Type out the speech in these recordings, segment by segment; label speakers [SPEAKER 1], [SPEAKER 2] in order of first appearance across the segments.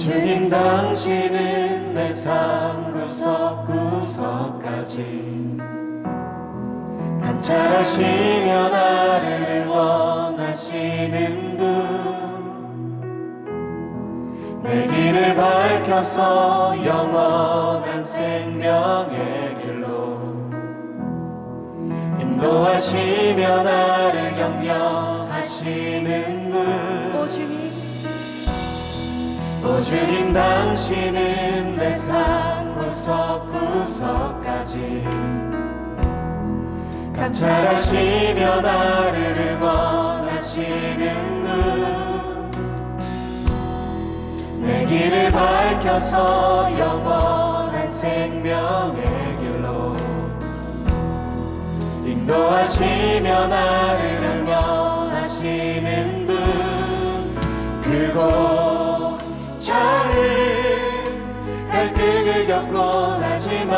[SPEAKER 1] 주님 당신은 내 삶 구석구석까지 감찰하시며 나를 응원하시는 분, 내 길을 밝혀서 영원한 생명의 길로 인도하시며 나를 격려하시는 분. 오 주님 당신은 내 삶 구석구석까지 감찰하시며 나를 응원하시는 분, 내 길을 밝혀서 영원한 생명의 길로 인도하시며 나를 응원하시는 분. 그곳 작은 갈등을 겪곤 하지만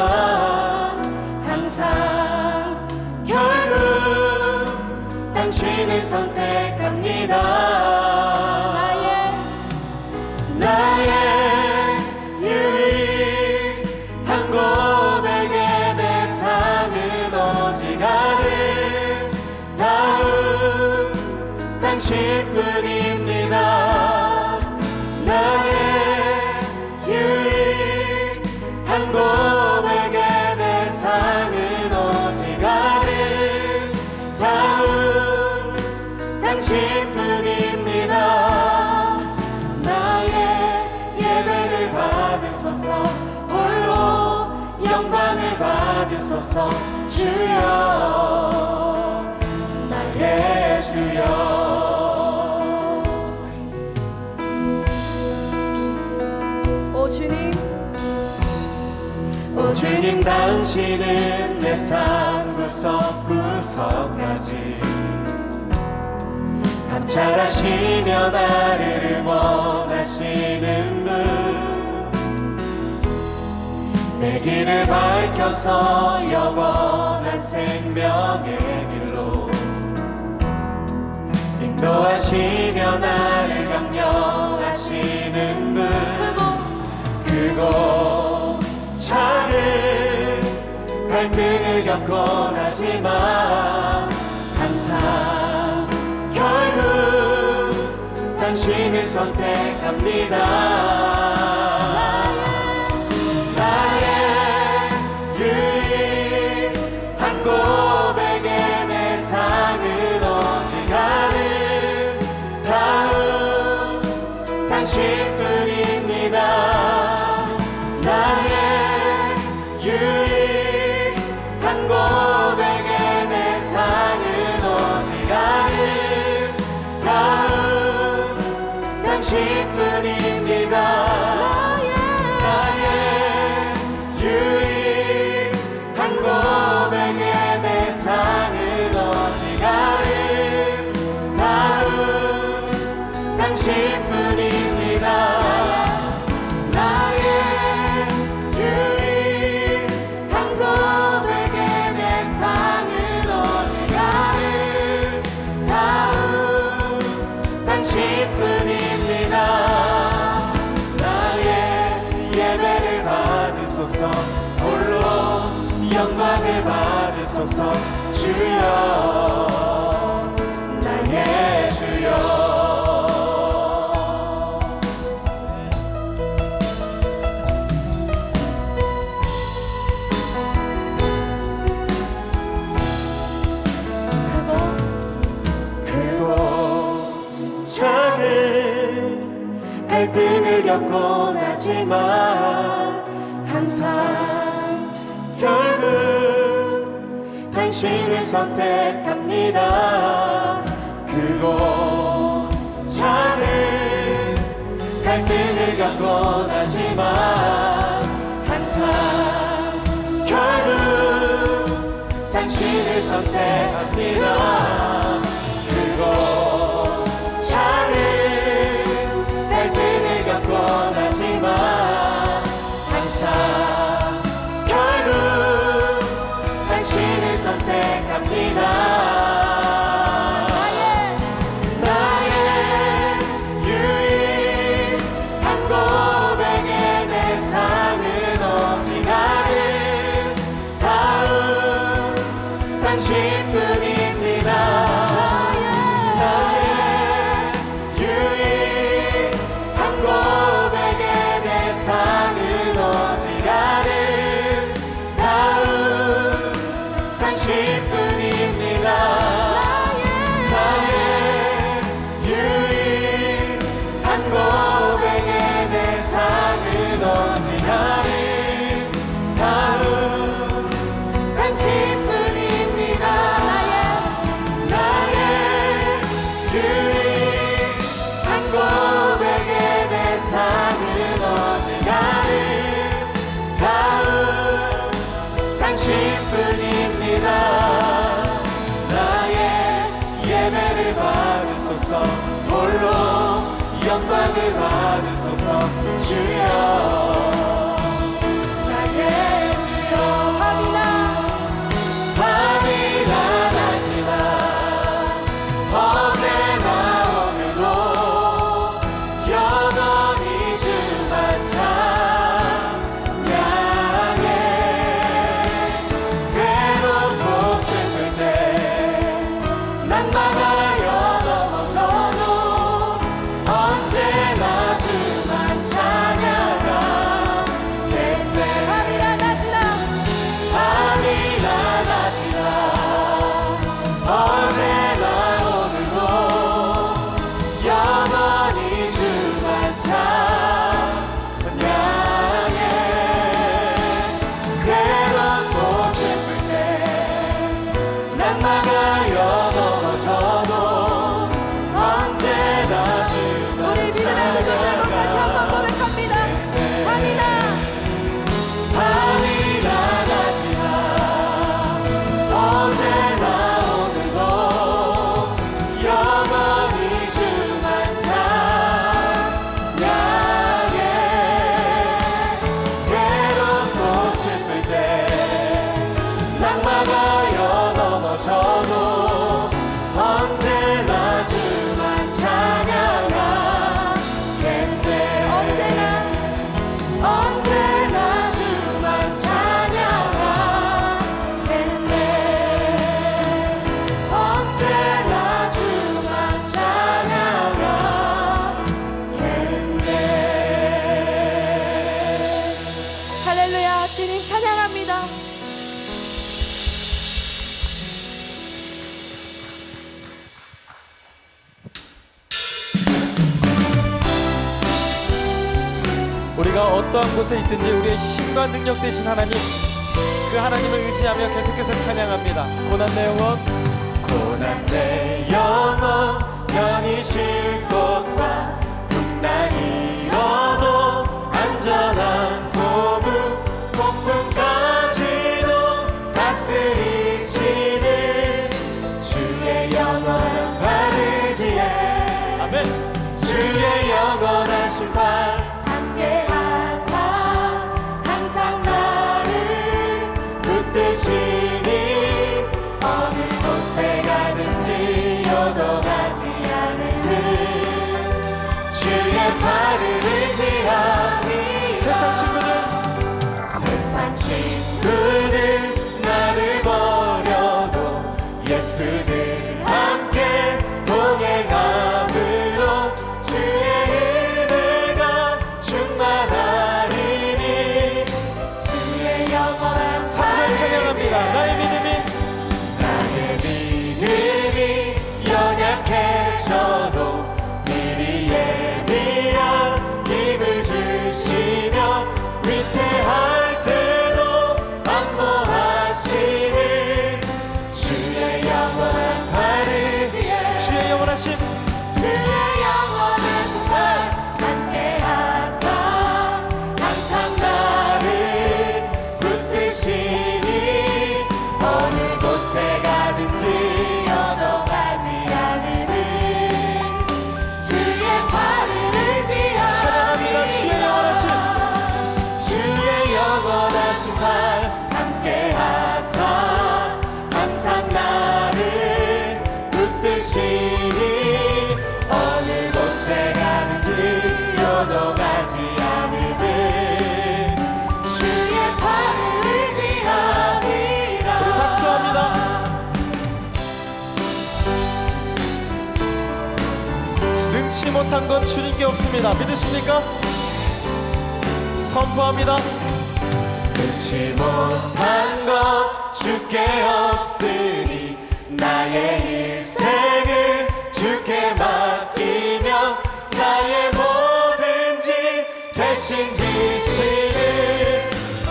[SPEAKER 1] 항상 결국 당신을 선택합니다. 나의 유일한 고백의 대상은 오직 아름다운 당신뿐입니다. 나의 유일한 고백의 대상은 오직 아름다운 당신뿐입니다. 나의 예배를 받으소서, 홀로 영광을 받으소서. 주여, 나의 주여. 오 주님 당신은 내 삶 구석구석까지 감찰하시며 나를 응원하시는 분, 내 길을 밝혀서 영원한 생명의 길로 인도하시며 나를 격려하시는 분. 그곳 작은 갈등을 겪곤 하지만 항상 결국 당신을 선택합니다. 나의 유일한 고백의 대상은 오직 아름다운 당신뿐입니다. 나의 유일한 고백의 대상은 오직 아름다운 당신뿐입니다. 나의 유일한 고백의 대상은 오직 아름다운 당신뿐입니다. 홀로 영광을 받으소서. 주여, 나의 주여. 그곳 작은 갈등을 겪곤 하지만 항상 결국 당신을 선택합니다. 그곳 작은 갈등을 겪곤 하지만 항상 결국 당신을 선택합니다. 그곳 작은 갈등을 겪곤 하지만 항상 결국 당신을 선택합니다. 나의 유일한 곳 주여 나의 주여
[SPEAKER 2] 밤이
[SPEAKER 1] 낮이나 어제나 오늘도 영원히 주만 찬양해 괴롭고 슬플 때 낭만하여 넘어져도 언제나 주만 찬양하겠네
[SPEAKER 2] 밤이나 낮이나
[SPEAKER 1] 밤이나 낮이나 어제나 오늘도 영원히 주만 찬양해 괴롭고 슬플 때 낭만하여 넘어져도 언제나 주만
[SPEAKER 2] 우리 믿음의 뜻을 들고 다시 한번 고백합니다. 밤이나
[SPEAKER 1] 밤이나 낮이나 어제나 오늘도 영원히 주만 찬양해 괴롭고 슬플 때 낭만하여 넘어져도 언제나 주만 찬양하겠네 언제나 주만 찬양하겠네 언제나 주만 찬양하겠네
[SPEAKER 2] 할렐루야. 주님 찬양합니다.
[SPEAKER 3] 우리가 어떠한 곳에 있든지 우리의 힘과 능력 되신 하나님, 그 하나님을 의지하며 계속해서 찬양합니다. 고난 내 영혼,
[SPEAKER 1] 고난 내 영혼 편히 쉴 곳과 풍랑이 일어도 안전한 고국 폭풍까지도 다스리시는 주의 영원한 발 의지에
[SPEAKER 3] 아멘.
[SPEAKER 1] 주의 영원한 신발 함께하사 항상 나를 붙드시니 어느 곳에 가든지 요동하지 않으는 주의 발을 의지하니 세상 친구들 나를 버려도 예수들 함께 동행함으로 주의 은혜가 충만하리니 주의 영원한
[SPEAKER 3] 3절 찬양합니다. 나의 믿음이
[SPEAKER 1] 연약해져도 미리 예비한 힘을 주시며 위태할 때도 안보하시는 주의 영원한 발 의지에
[SPEAKER 3] 주의 영원하신
[SPEAKER 1] 주의 영원한 신발 함께하사 항상 나를 붙드시니 어느 곳에 가든지 요동하지 않으는 주의 발을 의지하니
[SPEAKER 3] 찬양합니다. 주의 영원하신
[SPEAKER 1] 주의 영원하신 발 함께하사 항상 나를 붙드시니 어느 곳에 가든지 요동하지 않으는 주의 발을 의지함이라
[SPEAKER 3] 우리 박수합니다. 능치 못한 건 주님께 없습니다. 믿으십니까? 선포합니다.
[SPEAKER 1] 능치 못한 것 주께 없으니 나의 일생을 주께 맡기며 나의 모든 짐 대신 지시는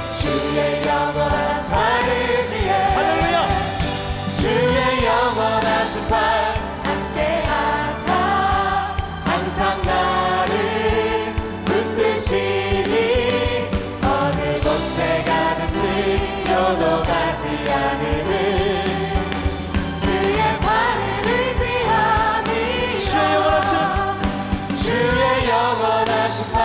[SPEAKER 1] 주의 영원한 발 의지에
[SPEAKER 3] 할렐루야.
[SPEAKER 1] 주의 영원하신 발 함께하사 항상 나를 붙드시니 어느 곳에 가든지 요동하지 않으는 주의 발을 의지함이
[SPEAKER 3] 주의 영원하신
[SPEAKER 1] 주의 영원하신 발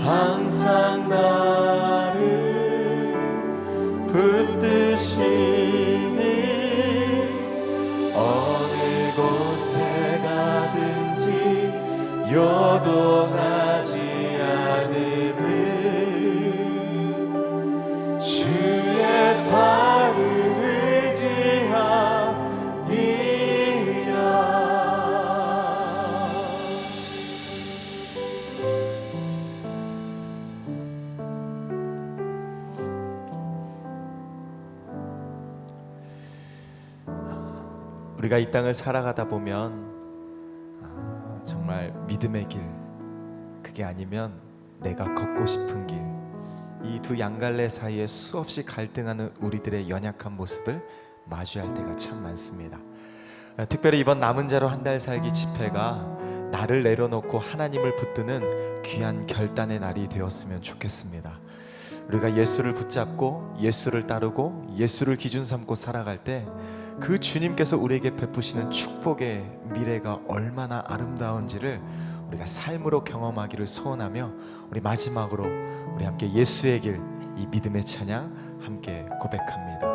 [SPEAKER 1] 항상 나를 붙드시니 어느 곳에 가든지 요동하지 않음은 주의 발을 의지하리라.
[SPEAKER 3] 우리가 이 땅을 살아가다 보면 정말 믿음의 길, 그게 아니면 내가 걷고 싶은 길, 이 두 양갈래 사이에 수없이 갈등하는 우리들의 연약한 모습을 마주할 때가 참 많습니다. 특별히 이번 남은 자로 한 달 살기 집회가 나를 내려놓고 하나님을 붙드는 귀한 결단의 날이 되었으면 좋겠습니다. 우리가 예수를 붙잡고 예수를 따르고 예수를 기준 삼고 살아갈 때 그 주님께서 우리에게 베푸시는 축복의 미래가 얼마나 아름다운지를 우리가 삶으로 경험하기를 소원하며, 우리 마지막으로 우리 함께 예수의 길, 이 믿음의 찬양 함께 고백합니다.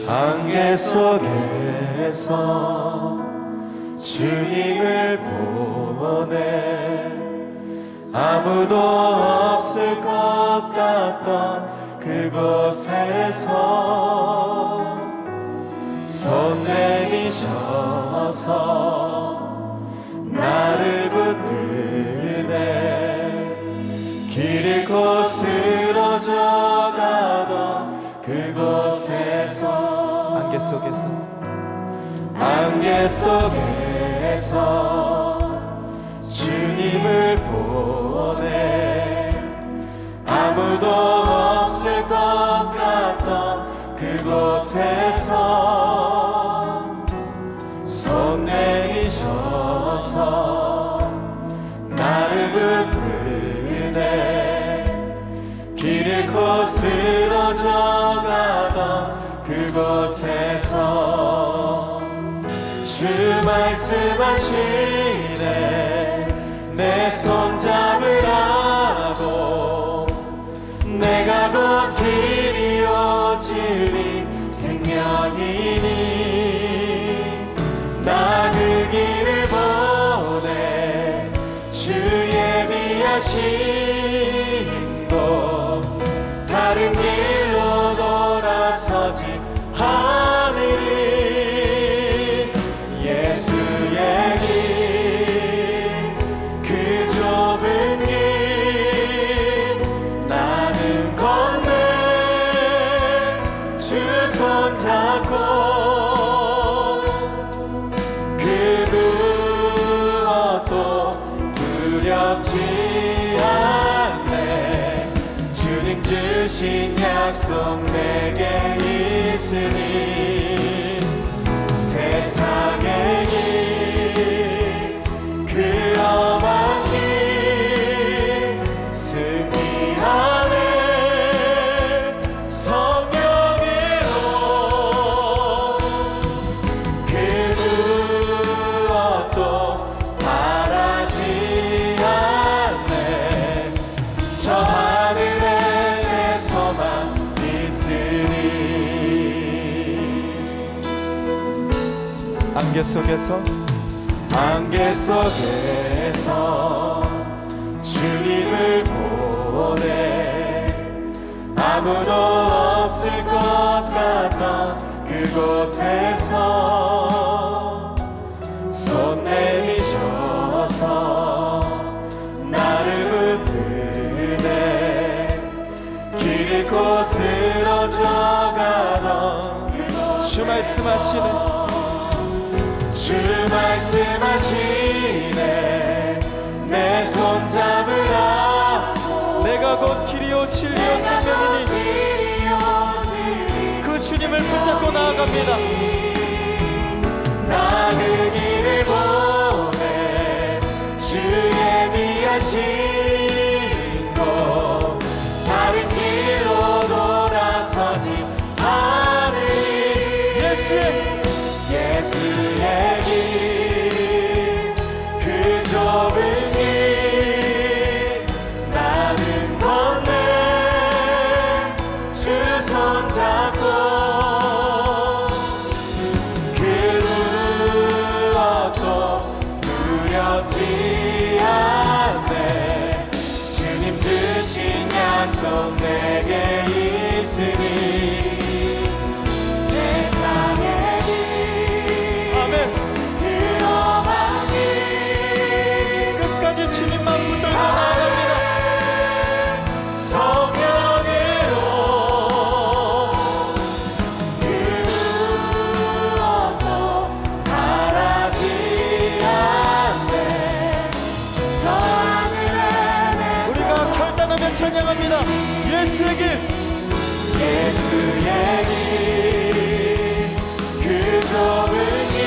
[SPEAKER 1] 안개 속에서 주님을 보내 아무도 없을 것 같던 그곳에서 손 내미셔서 나를 붙드네 길 잃고 쓰러져 가던 그곳에서 안개 속에서 주님을 보내 아무도 없을 것 같던 그곳에서 손 내미셔서 나를 붙드네 길 잃고 쓰러져 가던 그곳에서 주 말씀하시네 내 손 잡으라고 내가 곧 길이요 진리 생명이니 나 그 길을 보내 주 예비하신 곳 다른 길로 돌아서지 않으리 예수의 길 그 좁은 길 나는 건네 주 손 잡고 그 무엇도 두렵지 않네 주님 주신 약속 내게 있으니 세상의 길 그 험한 길 승리하네 성령으로 그 무엇도 바라지 않네 저 하늘에 내 소망 있으니 안개 속에서 주님을 보내 아무도 없을 것 같던 그곳에서 손 내미셔서 나를 붙드네 길 잃고 쓰러져 가던
[SPEAKER 3] 주 말씀하시네
[SPEAKER 1] 주 말씀하시네 내 손 잡으라
[SPEAKER 3] 내가 곧 길이요 진리요 생명이니 그 주님을 붙잡고 나아갑니다.
[SPEAKER 1] 나 그 길을 보내 주 예비하신 곳 다른 길로
[SPEAKER 3] 예수의 길
[SPEAKER 1] 예수의 길, 그 좁은 길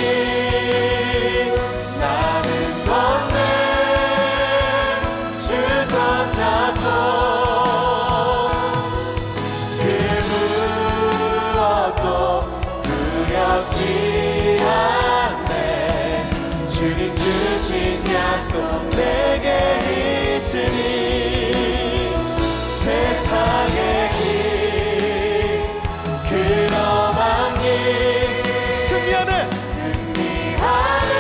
[SPEAKER 1] 나는 건네 주 손잡고 그 무엇도 두렵지 않네. 주님 주신 약속 내게 있으니 세상의 길 그럼한 길
[SPEAKER 3] 승리하네
[SPEAKER 1] 승리하네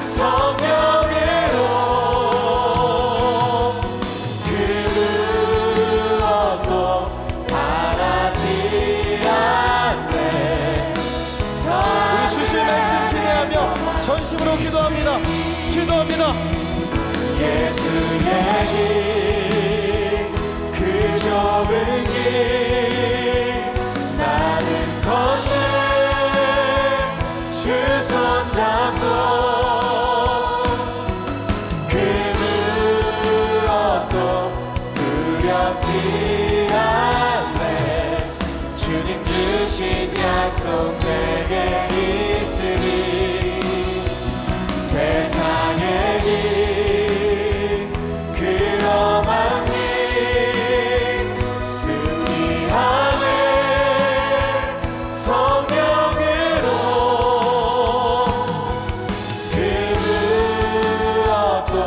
[SPEAKER 1] 성령으로 그 무엇도 바라지 않네.
[SPEAKER 3] 우리 주실 말씀 기대하며 전심으로 기도합니다.
[SPEAKER 1] 예수의 길, 그 좁은 길 나는 건네 주 손잡고 그 무엇도 두렵지 않네. 주님 주신 약속 내게 있으니 세상의 길 그럼한 길 승리하네 성령으로 그 무엇도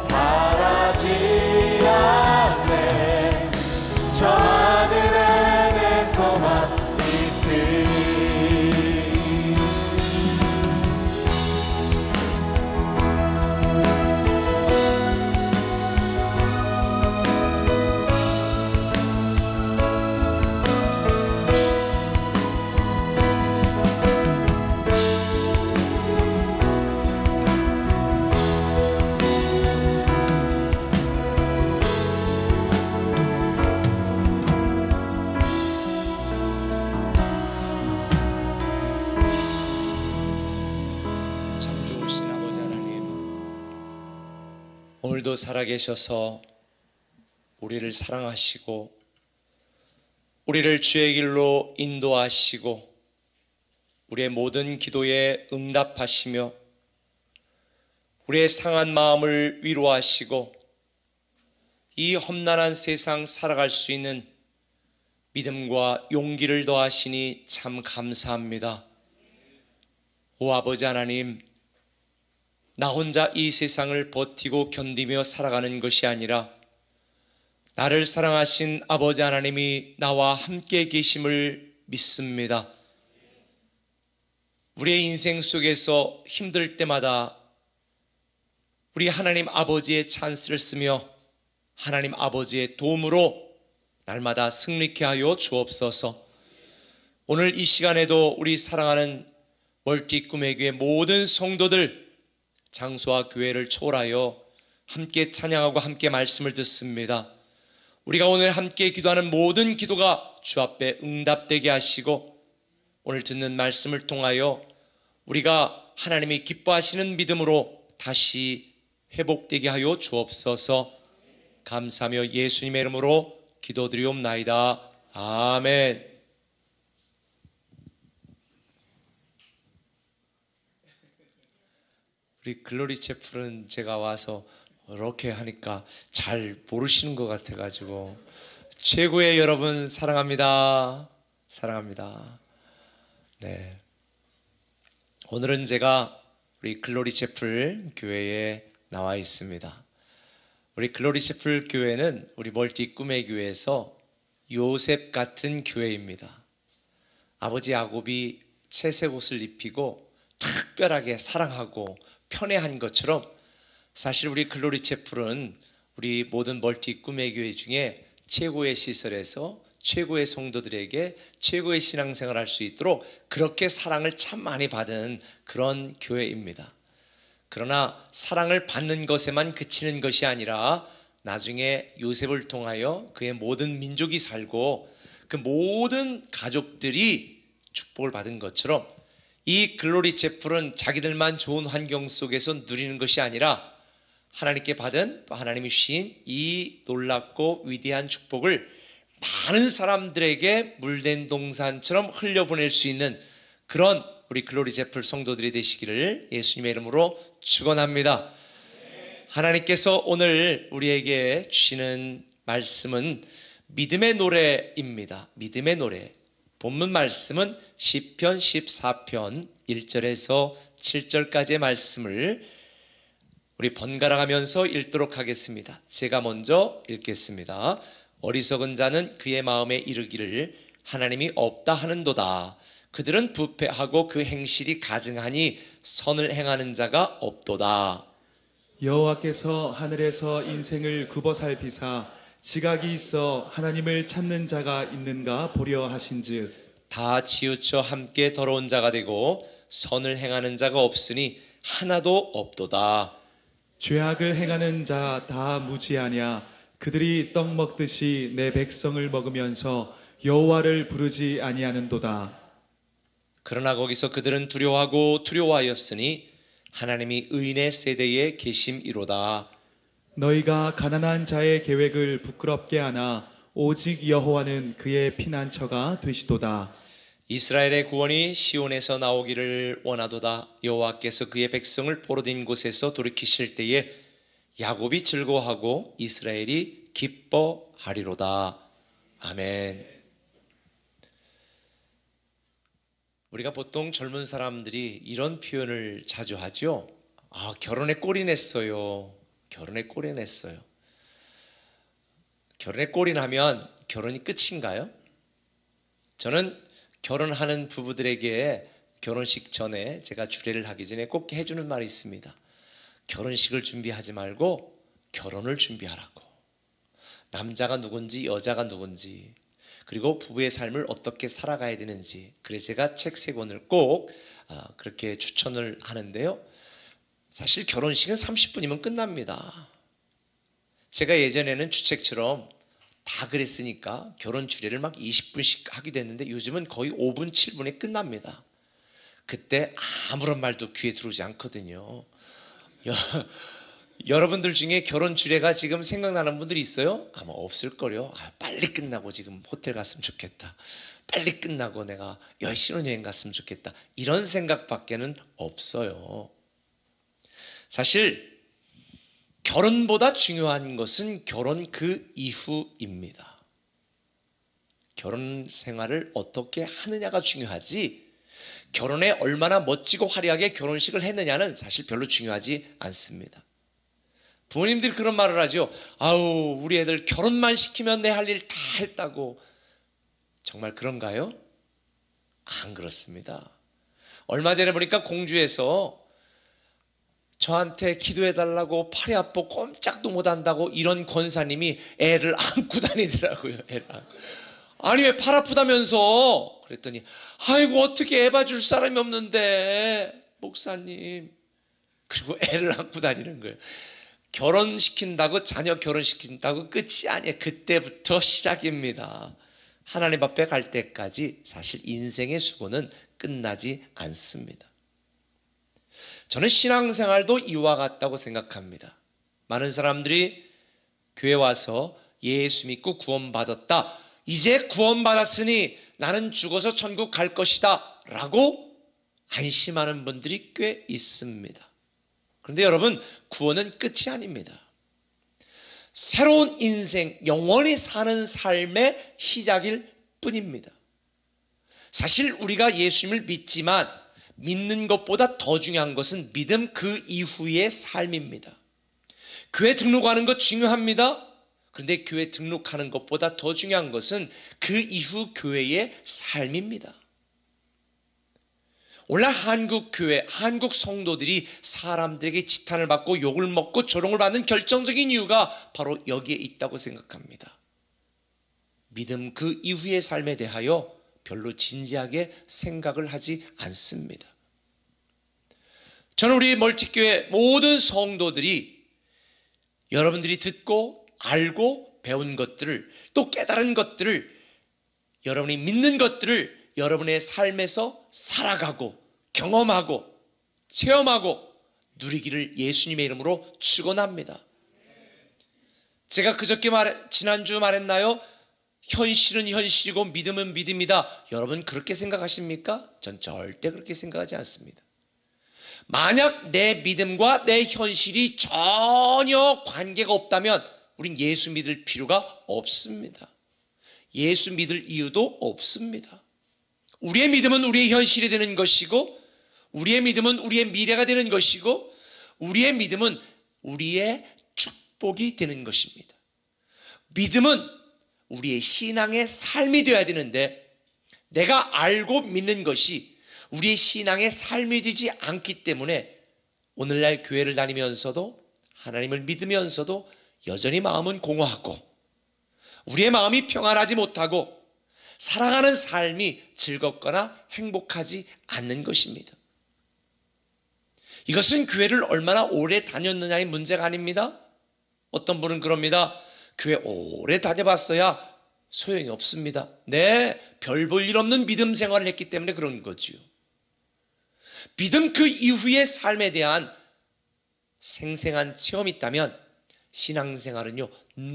[SPEAKER 1] 바라지 않네. 저 하늘에 내 소망 있으니
[SPEAKER 4] 참 좋으신 아버지 하나님, 오늘도 살아계셔서 우리를 사랑하시고 우리를 주의 길로 인도하시고 우리의 모든 기도에 응답하시며 우리의 상한 마음을 위로하시고 이 험난한 세상 살아갈 수 있는 믿음과 용기를 더하시니 참 감사합니다. 오 아버지 하나님, 나 혼자 이 세상을 버티고 견디며 살아가는 것이 아니라 나를 사랑하신 아버지 하나님이 나와 함께 계심을 믿습니다. 우리의 인생 속에서 힘들 때마다 우리 하나님 아버지의 찬스를 쓰며 하나님 아버지의 도움으로 날마다 승리케 하여 주옵소서. 오늘 이 시간에도 우리 사랑하는 멀티 꿈의 교회 모든 성도들 장소와 교회를 초월하여 함께 찬양하고 함께 말씀을 듣습니다. 우리가 오늘 함께 기도하는 모든 기도가 주 앞에 응답되게 하시고 오늘 듣는 말씀을 통하여 우리가 하나님이 기뻐하시는 믿음으로 다시 회복되게 하여 주옵소서. 감사하며 예수님의 이름으로 기도드리옵나이다. 아멘. 우리 글로리 채플은 제가 와서 이렇게 하니까 잘 모르시는 것 같아가지고 최고의 여러분 사랑합니다. 사랑합니다. 네. 오늘은 제가 우리 글로리 채플 교회에 나와 있습니다. 우리 글로리 채플 교회는 우리 멀티 꿈의 교회에서 요셉 같은 교회입니다. 아버지 야곱이 채색 옷을 입히고 특별하게 사랑하고 편애한 것처럼 사실 우리 글로리 채플은 우리 모든 멀티 꿈의 교회 중에 최고의 시설에서 최고의 성도들에게 최고의 신앙생활을 할 수 있도록 그렇게 사랑을 참 많이 받은 그런 교회입니다. 그러나 사랑을 받는 것에만 그치는 것이 아니라 나중에 요셉을 통하여 그의 모든 민족이 살고 그 모든 가족들이 축복을 받은 것처럼 이 글로리 채플은 자기들만 좋은 환경 속에서 누리는 것이 아니라 하나님께 받은 또 하나님이 주신 이 놀랍고 위대한 축복을 많은 사람들에게 물된 동산처럼 흘려보낼 수 있는 그런 우리 글로리 제플 성도들이 되시기를 예수님의 이름으로 축원합니다. 하나님께서 오늘 우리에게 주시는 말씀은 믿음의 노래입니다. 믿음의 노래. 본문 말씀은 시편 14편 1절에서 7절까지의 말씀을 우리 번갈아 가면서 읽도록 하겠습니다. 제가 먼저 읽겠습니다. 어리석은 자는 그의 마음에 이르기를 하나님이 없다 하는도다. 그들은 부패하고 그 행실이 가증하니 선을 행하는 자가 없도다.
[SPEAKER 5] 여호와께서 하늘에서 인생을 굽어 살피사 지각이 있어 하나님을 찾는 자가 있는가 보려 하신즉
[SPEAKER 4] 다 치우쳐 함께 더러운 자가 되고 선을 행하는 자가 없으니 하나도 없도다.
[SPEAKER 5] 죄악을 행하는 자 다 무지하냐 그들이 떡 먹듯이 내 백성을 먹으면서 여호와를 부르지 아니하는도다.
[SPEAKER 4] 그러나 거기서 그들은 두려워하고 두려워하였으니 하나님이 의인의 세대에 계심이로다.
[SPEAKER 5] 너희가 가난한 자의 계획을 부끄럽게 하나 오직 여호와는 그의 피난처가 되시도다.
[SPEAKER 4] 이스라엘의 구원이 시온에서 나오기를 원하도다. 여호와께서 그의 백성을 포로된 곳에서 돌이키실 때에 야곱이 즐거워하고 이스라엘이 기뻐하리로다. 아멘. 우리가 보통 젊은 사람들이 이런 표현을 자주 하죠. 결혼에 꼴이 냈어요. 결혼에 꼴이 냈어요. 결혼에 꼴이 나면 결혼이 끝인가요? 저는 결혼하는 부부들에게 결혼식 전에 제가 주례를 하기 전에 꼭 해주는 말이 있습니다. 결혼식을 준비하지 말고 결혼을 준비하라고. 남자가 누군지 여자가 누군지 그리고 부부의 삶을 어떻게 살아가야 되는지, 그래서 제가 책 3권을 꼭 그렇게 추천을 하는데요. 사실 결혼식은 30분이면 끝납니다. 제가 예전에는 주책처럼 다 그랬으니까 결혼 주례를 막 20분씩 하기도 했는데 요즘은 거의 5분, 7분에 끝납니다. 그때 아무런 말도 귀에 들어오지 않거든요. 여러분들 중에 결혼 주례가 지금 생각나는 분들이 있어요? 아마 없을 거요. 빨리 끝나고 지금 호텔 갔으면 좋겠다. 빨리 끝나고 내가 신혼여행 갔으면 좋겠다. 이런 생각밖에는 없어요. 사실 결혼보다 중요한 것은 결혼 그 이후입니다. 결혼 생활을 어떻게 하느냐가 중요하지, 결혼에 얼마나 멋지고 화려하게 결혼식을 했느냐는 사실 별로 중요하지 않습니다. 부모님들이 그런 말을 하죠. 우리 애들 결혼만 시키면 내 할 일 다 했다고. 정말 그런가요? 안 그렇습니다. 얼마 전에 보니까 공주에서 저한테 기도해달라고 팔이 아파 꼼짝도 못한다고 이런 권사님이 애를 안고 다니더라고요. 애를 안고. 아니 왜 팔 아프다면서? 그랬더니 아이고 어떻게 애 봐줄 사람이 없는데 목사님. 그리고 애를 안고 다니는 거예요. 결혼시킨다고, 자녀 결혼시킨다고 끝이 아니에요. 그때부터 시작입니다. 하나님 앞에 갈 때까지 사실 인생의 수고는 끝나지 않습니다. 저는 신앙생활도 이와 같다고 생각합니다. 많은 사람들이 교회 와서 예수 믿고 구원받았다, 이제 구원받았으니 나는 죽어서 천국 갈 것이다 라고 안심하는 분들이 꽤 있습니다. 그런데 여러분, 구원은 끝이 아닙니다. 새로운 인생, 영원히 사는 삶의 시작일 뿐입니다. 사실 우리가 예수님을 믿지만 믿는 것보다 더 중요한 것은 믿음 그 이후의 삶입니다. 교회 등록하는 것 중요합니다. 그런데 교회 등록하는 것보다 더 중요한 것은 그 이후 교회의 삶입니다. 오늘 한국 교회, 한국 성도들이 사람들에게 지탄을 받고 욕을 먹고 조롱을 받는 결정적인 이유가 바로 여기에 있다고 생각합니다. 믿음 그 이후의 삶에 대하여 별로 진지하게 생각을 하지 않습니다. 저는 우리 멀티교회 모든 성도들이 여러분들이 듣고 알고 배운 것들을, 또 깨달은 것들을, 여러분이 믿는 것들을 여러분의 삶에서 살아가고 경험하고 체험하고 누리기를 예수님의 이름으로 축원합니다. 제가 지난주 말했나요? 현실은 현실이고 믿음은 믿음이다. 여러분 그렇게 생각하십니까? 전 절대 그렇게 생각하지 않습니다. 만약 내 믿음과 내 현실이 전혀 관계가 없다면 우린 예수 믿을 필요가 없습니다. 예수 믿을 이유도 없습니다. 우리의 믿음은 우리의 현실이 되는 것이고, 우리의 믿음은 우리의 미래가 되는 것이고, 우리의 믿음은 우리의 축복이 되는 것입니다. 믿음은 우리의 신앙의 삶이 되어야 되는데, 내가 알고 믿는 것이 우리의 신앙의 삶이 되지 않기 때문에 오늘날 교회를 다니면서도 하나님을 믿으면서도 여전히 마음은 공허하고 우리의 마음이 평안하지 못하고 살아가는 삶이 즐겁거나 행복하지 않는 것입니다. 이것은 교회를 얼마나 오래 다녔느냐의 문제가 아닙니다. 어떤 분은 그럽니다. 교회 오래 다녀봤어야 소용이 없습니다. 네, 별 볼 일 없는 믿음 생활을 했기 때문에 그런 거지요. 믿음 그 이후의 삶에 대한 생생한 체험이 있다면 신앙생활은요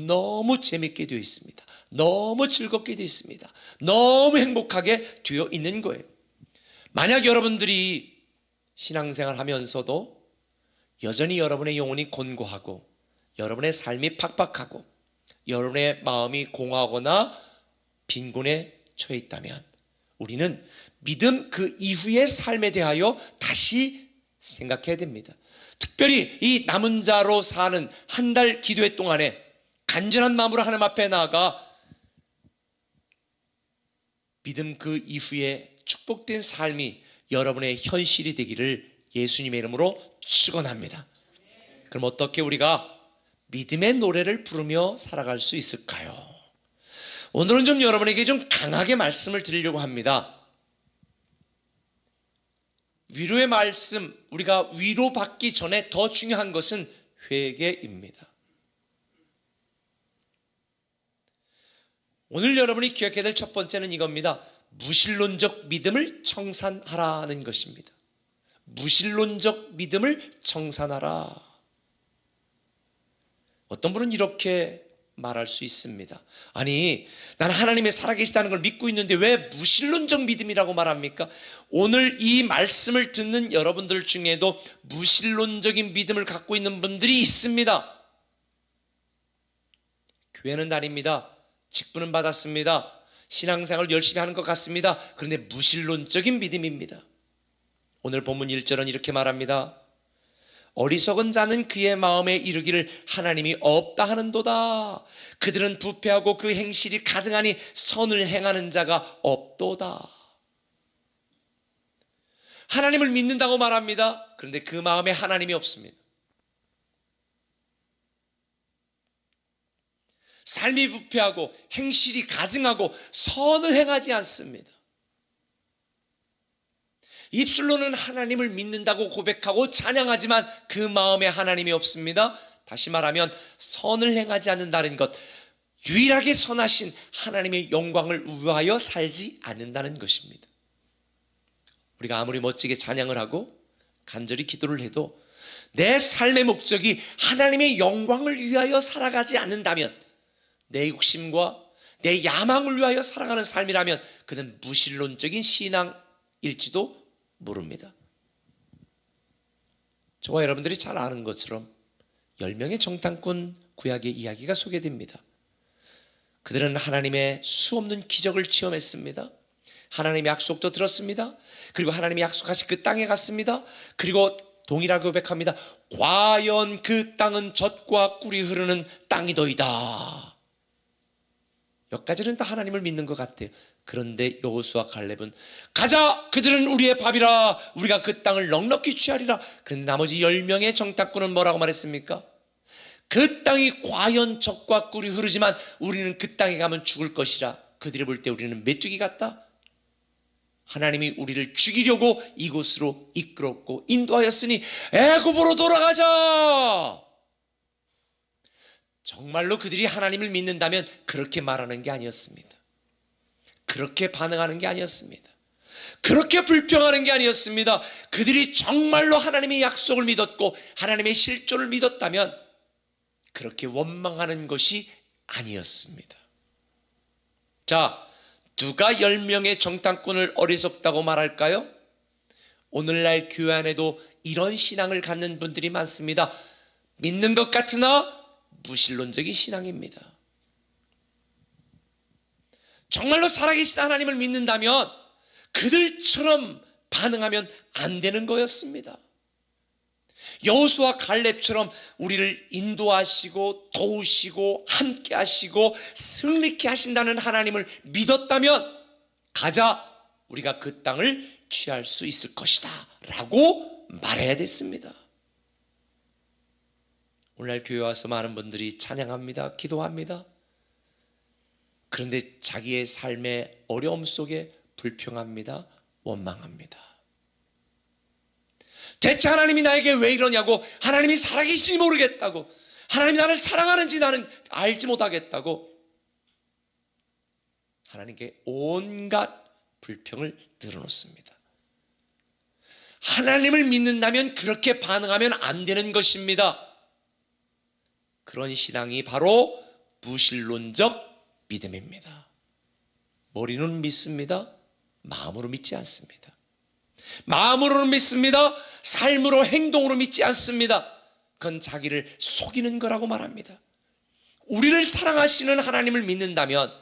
[SPEAKER 4] 너무 재밌게 되어 있습니다. 너무 즐겁게 되어 있습니다. 너무 행복하게 되어 있는 거예요. 만약 여러분들이 신앙생활 하면서도 여전히 여러분의 영혼이 곤고하고 여러분의 삶이 팍팍하고 여러분의 마음이 공허하거나 빈곤에 처해 있다면 우리는 믿음 그 이후의 삶에 대하여 다시 생각해야 됩니다. 특별히 이 남은 자로 사는 한 달 기도회 동안에 간절한 마음으로 하나님 앞에 나아가 믿음 그 이후에 축복된 삶이 여러분의 현실이 되기를 예수님의 이름으로 축원합니다. 그럼 어떻게 우리가 믿음의 노래를 부르며 살아갈 수 있을까요? 오늘은 좀 여러분에게 좀 강하게 말씀을 드리려고 합니다. 위로의 말씀, 우리가 위로받기 전에 더 중요한 것은 회개입니다. 오늘 여러분이 기억해야 될 첫 번째는 이겁니다. 무신론적 믿음을 청산하라는 것입니다. 무신론적 믿음을 청산하라. 어떤 분은 이렇게 말할 수 있습니다. 아니, 나는 하나님의 살아계시다는 걸 믿고 있는데 왜 무신론적 믿음이라고 말합니까? 오늘 이 말씀을 듣는 여러분들 중에도 무신론적인 믿음을 갖고 있는 분들이 있습니다. 교회는 다닙니다. 직분은 받았습니다. 신앙생활을 열심히 하는 것 같습니다. 그런데 무신론적인 믿음입니다. 오늘 본문 1절은 이렇게 말합니다. 어리석은 자는 그의 마음에 이르기를 하나님이 없다 하는도다. 그들은 부패하고 그 행실이 가증하니 선을 행하는 자가 없도다. 하나님을 믿는다고 말합니다. 그런데 그 마음에 하나님이 없습니다. 삶이 부패하고 행실이 가증하고 선을 행하지 않습니다. 입술로는 하나님을 믿는다고 고백하고 찬양하지만 그 마음에 하나님이 없습니다. 다시 말하면 선을 행하지 않는다는 것, 유일하게 선하신 하나님의 영광을 위하여 살지 않는다는 것입니다. 우리가 아무리 멋지게 찬양을 하고 간절히 기도를 해도 내 삶의 목적이 하나님의 영광을 위하여 살아가지 않는다면, 내 욕심과 내 야망을 위하여 살아가는 삶이라면 그는 무신론적인 신앙일지도 모릅니다. 저와 여러분들이 잘 아는 것처럼 10명의 정탐꾼 구약의 이야기가 소개됩니다. 그들은 하나님의 수없는 기적을 체험했습니다. 하나님의 약속도 들었습니다. 그리고 하나님의 약속하신 그 땅에 갔습니다. 그리고 동일하게 고백합니다. 과연 그 땅은 젖과 꿀이 흐르는 땅이도이다. 여기까지는 다 하나님을 믿는 것 같아요. 그런데 여호수아 칼렙은 가자, 그들은 우리의 밥이라, 우리가 그 땅을 넉넉히 취하리라. 그런데 나머지 10명의 정탐꾼은 뭐라고 말했습니까? 그 땅이 과연 젖과 꿀이 흐르지만 우리는 그 땅에 가면 죽을 것이라. 그들이 볼 때 우리는 메뚜기 같다. 하나님이 우리를 죽이려고 이곳으로 이끌었고 인도하였으니 애굽으로 돌아가자. 정말로 그들이 하나님을 믿는다면 그렇게 말하는 게 아니었습니다. 그렇게 반응하는 게 아니었습니다. 그렇게 불평하는 게 아니었습니다. 그들이 정말로 하나님의 약속을 믿었고 하나님의 실존을 믿었다면 그렇게 원망하는 것이 아니었습니다. 자, 누가 10명의 정탐꾼을 어리석다고 말할까요? 오늘날 교회 안에도 이런 신앙을 갖는 분들이 많습니다. 믿는 것 같으나 무신론적인 신앙입니다. 정말로 살아계신 하나님을 믿는다면 그들처럼 반응하면 안 되는 거였습니다. 여호수아 갈렙처럼 우리를 인도하시고 도우시고 함께 하시고 승리케 하신다는 하나님을 믿었다면 가자, 우리가 그 땅을 취할 수 있을 것이다 라고 말해야 됐습니다. 오늘날 교회 와서 많은 분들이 찬양합니다, 기도합니다. 그런데 자기의 삶의 어려움 속에 불평합니다, 원망합니다. 대체 하나님이 나에게 왜 이러냐고, 하나님이 살아계신지 모르겠다고, 하나님이 나를 사랑하는지 나는 알지 못하겠다고 하나님께 온갖 불평을 늘어놓습니다. 하나님을 믿는다면 그렇게 반응하면 안 되는 것입니다. 그런 신앙이 바로 무신론적 믿음입니다. 머리는 믿습니다. 마음으로 믿지 않습니다. 마음으로는 믿습니다. 삶으로, 행동으로 믿지 않습니다. 그건 자기를 속이는 거라고 말합니다. 우리를 사랑하시는 하나님을 믿는다면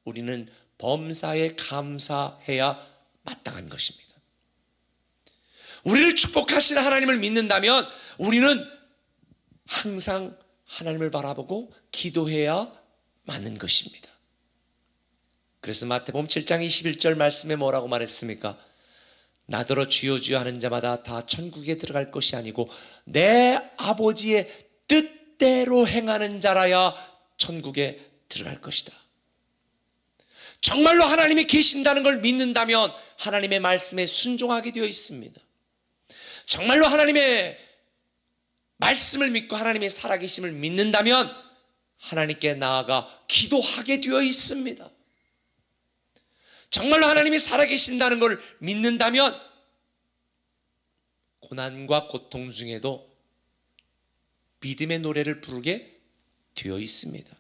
[SPEAKER 4] 우리는 범사에 감사해야 마땅한 것입니다. 우리를 축복하시는 하나님을 믿는다면 우리는 항상 하나님을 바라보고 기도해야 맞는 것입니다. 그래서 마태복음 7장 21절 말씀에 뭐라고 말했습니까? 나더러 주여 주여 하는 자마다 다 천국에 들어갈 것이 아니고 내 아버지의 뜻대로 행하는 자라야 천국에 들어갈 것이다. 정말로 하나님이 계신다는 걸 믿는다면 하나님의 말씀에 순종하게 되어 있습니다. 정말로 하나님의 말씀을 믿고 하나님의 살아계심을 믿는다면 하나님께 나아가 기도하게 되어 있습니다. 정말로 하나님이 살아계신다는 걸 믿는다면 고난과 고통 중에도 믿음의 노래를 부르게 되어 있습니다.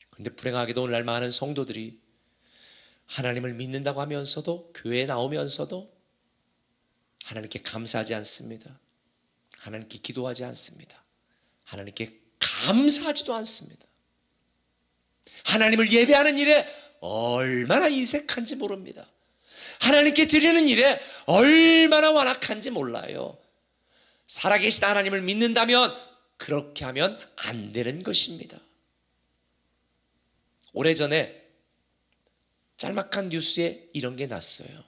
[SPEAKER 4] 그런데 불행하게도 오늘날 많은 성도들이 하나님을 믿는다고 하면서도, 교회에 나오면서도 하나님께 감사하지 않습니다. 하나님께 기도하지 않습니다. 하나님께 감사하지도 않습니다. 하나님을 예배하는 일에 얼마나 인색한지 모릅니다. 하나님께 드리는 일에 얼마나 완악한지 몰라요. 살아계신 하나님을 믿는다면 그렇게 하면 안 되는 것입니다. 오래전에 짤막한 뉴스에 이런 게 났어요.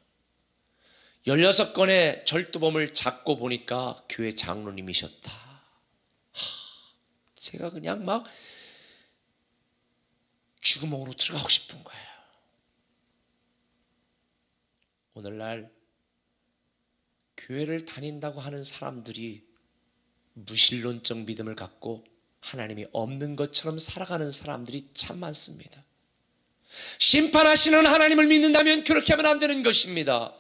[SPEAKER 4] 16건의 절도범을 잡고 보니까 교회 장로님이셨다. 제가 그냥 막 쥐구멍으로 들어가고 싶은 거예요. 오늘날 교회를 다닌다고 하는 사람들이 무신론적 믿음을 갖고 하나님이 없는 것처럼 살아가는 사람들이 참 많습니다. 심판하시는 하나님을 믿는다면 그렇게 하면 안 되는 것입니다.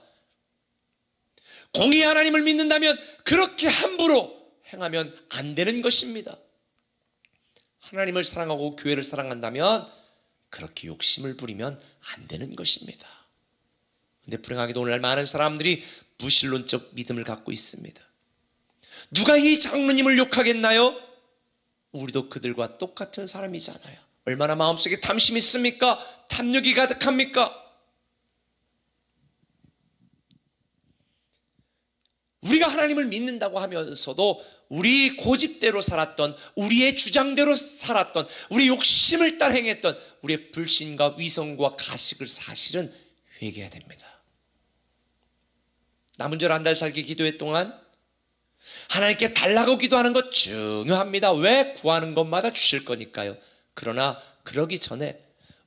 [SPEAKER 4] 공의 하나님을 믿는다면 그렇게 함부로 행하면 안 되는 것입니다. 하나님을 사랑하고 교회를 사랑한다면 그렇게 욕심을 부리면 안 되는 것입니다. 그런데 불행하게도 오늘날 많은 사람들이 무신론적 믿음을 갖고 있습니다. 누가 이 장로님을 욕하겠나요? 우리도 그들과 똑같은 사람이잖아요. 얼마나 마음속에 탐심이 있습니까? 탐욕이 가득합니까? 우리가 하나님을 믿는다고 하면서도 우리 고집대로 살았던, 우리의 주장대로 살았던, 우리 욕심을 따라 행했던 우리의 불신과 위선과 가식을 사실은 회개해야 됩니다. 남은 절 한 달 살기 기도회 동안 하나님께 달라고 기도하는 것 중요합니다. 왜? 구하는 것마다 주실 거니까요. 그러나 그러기 전에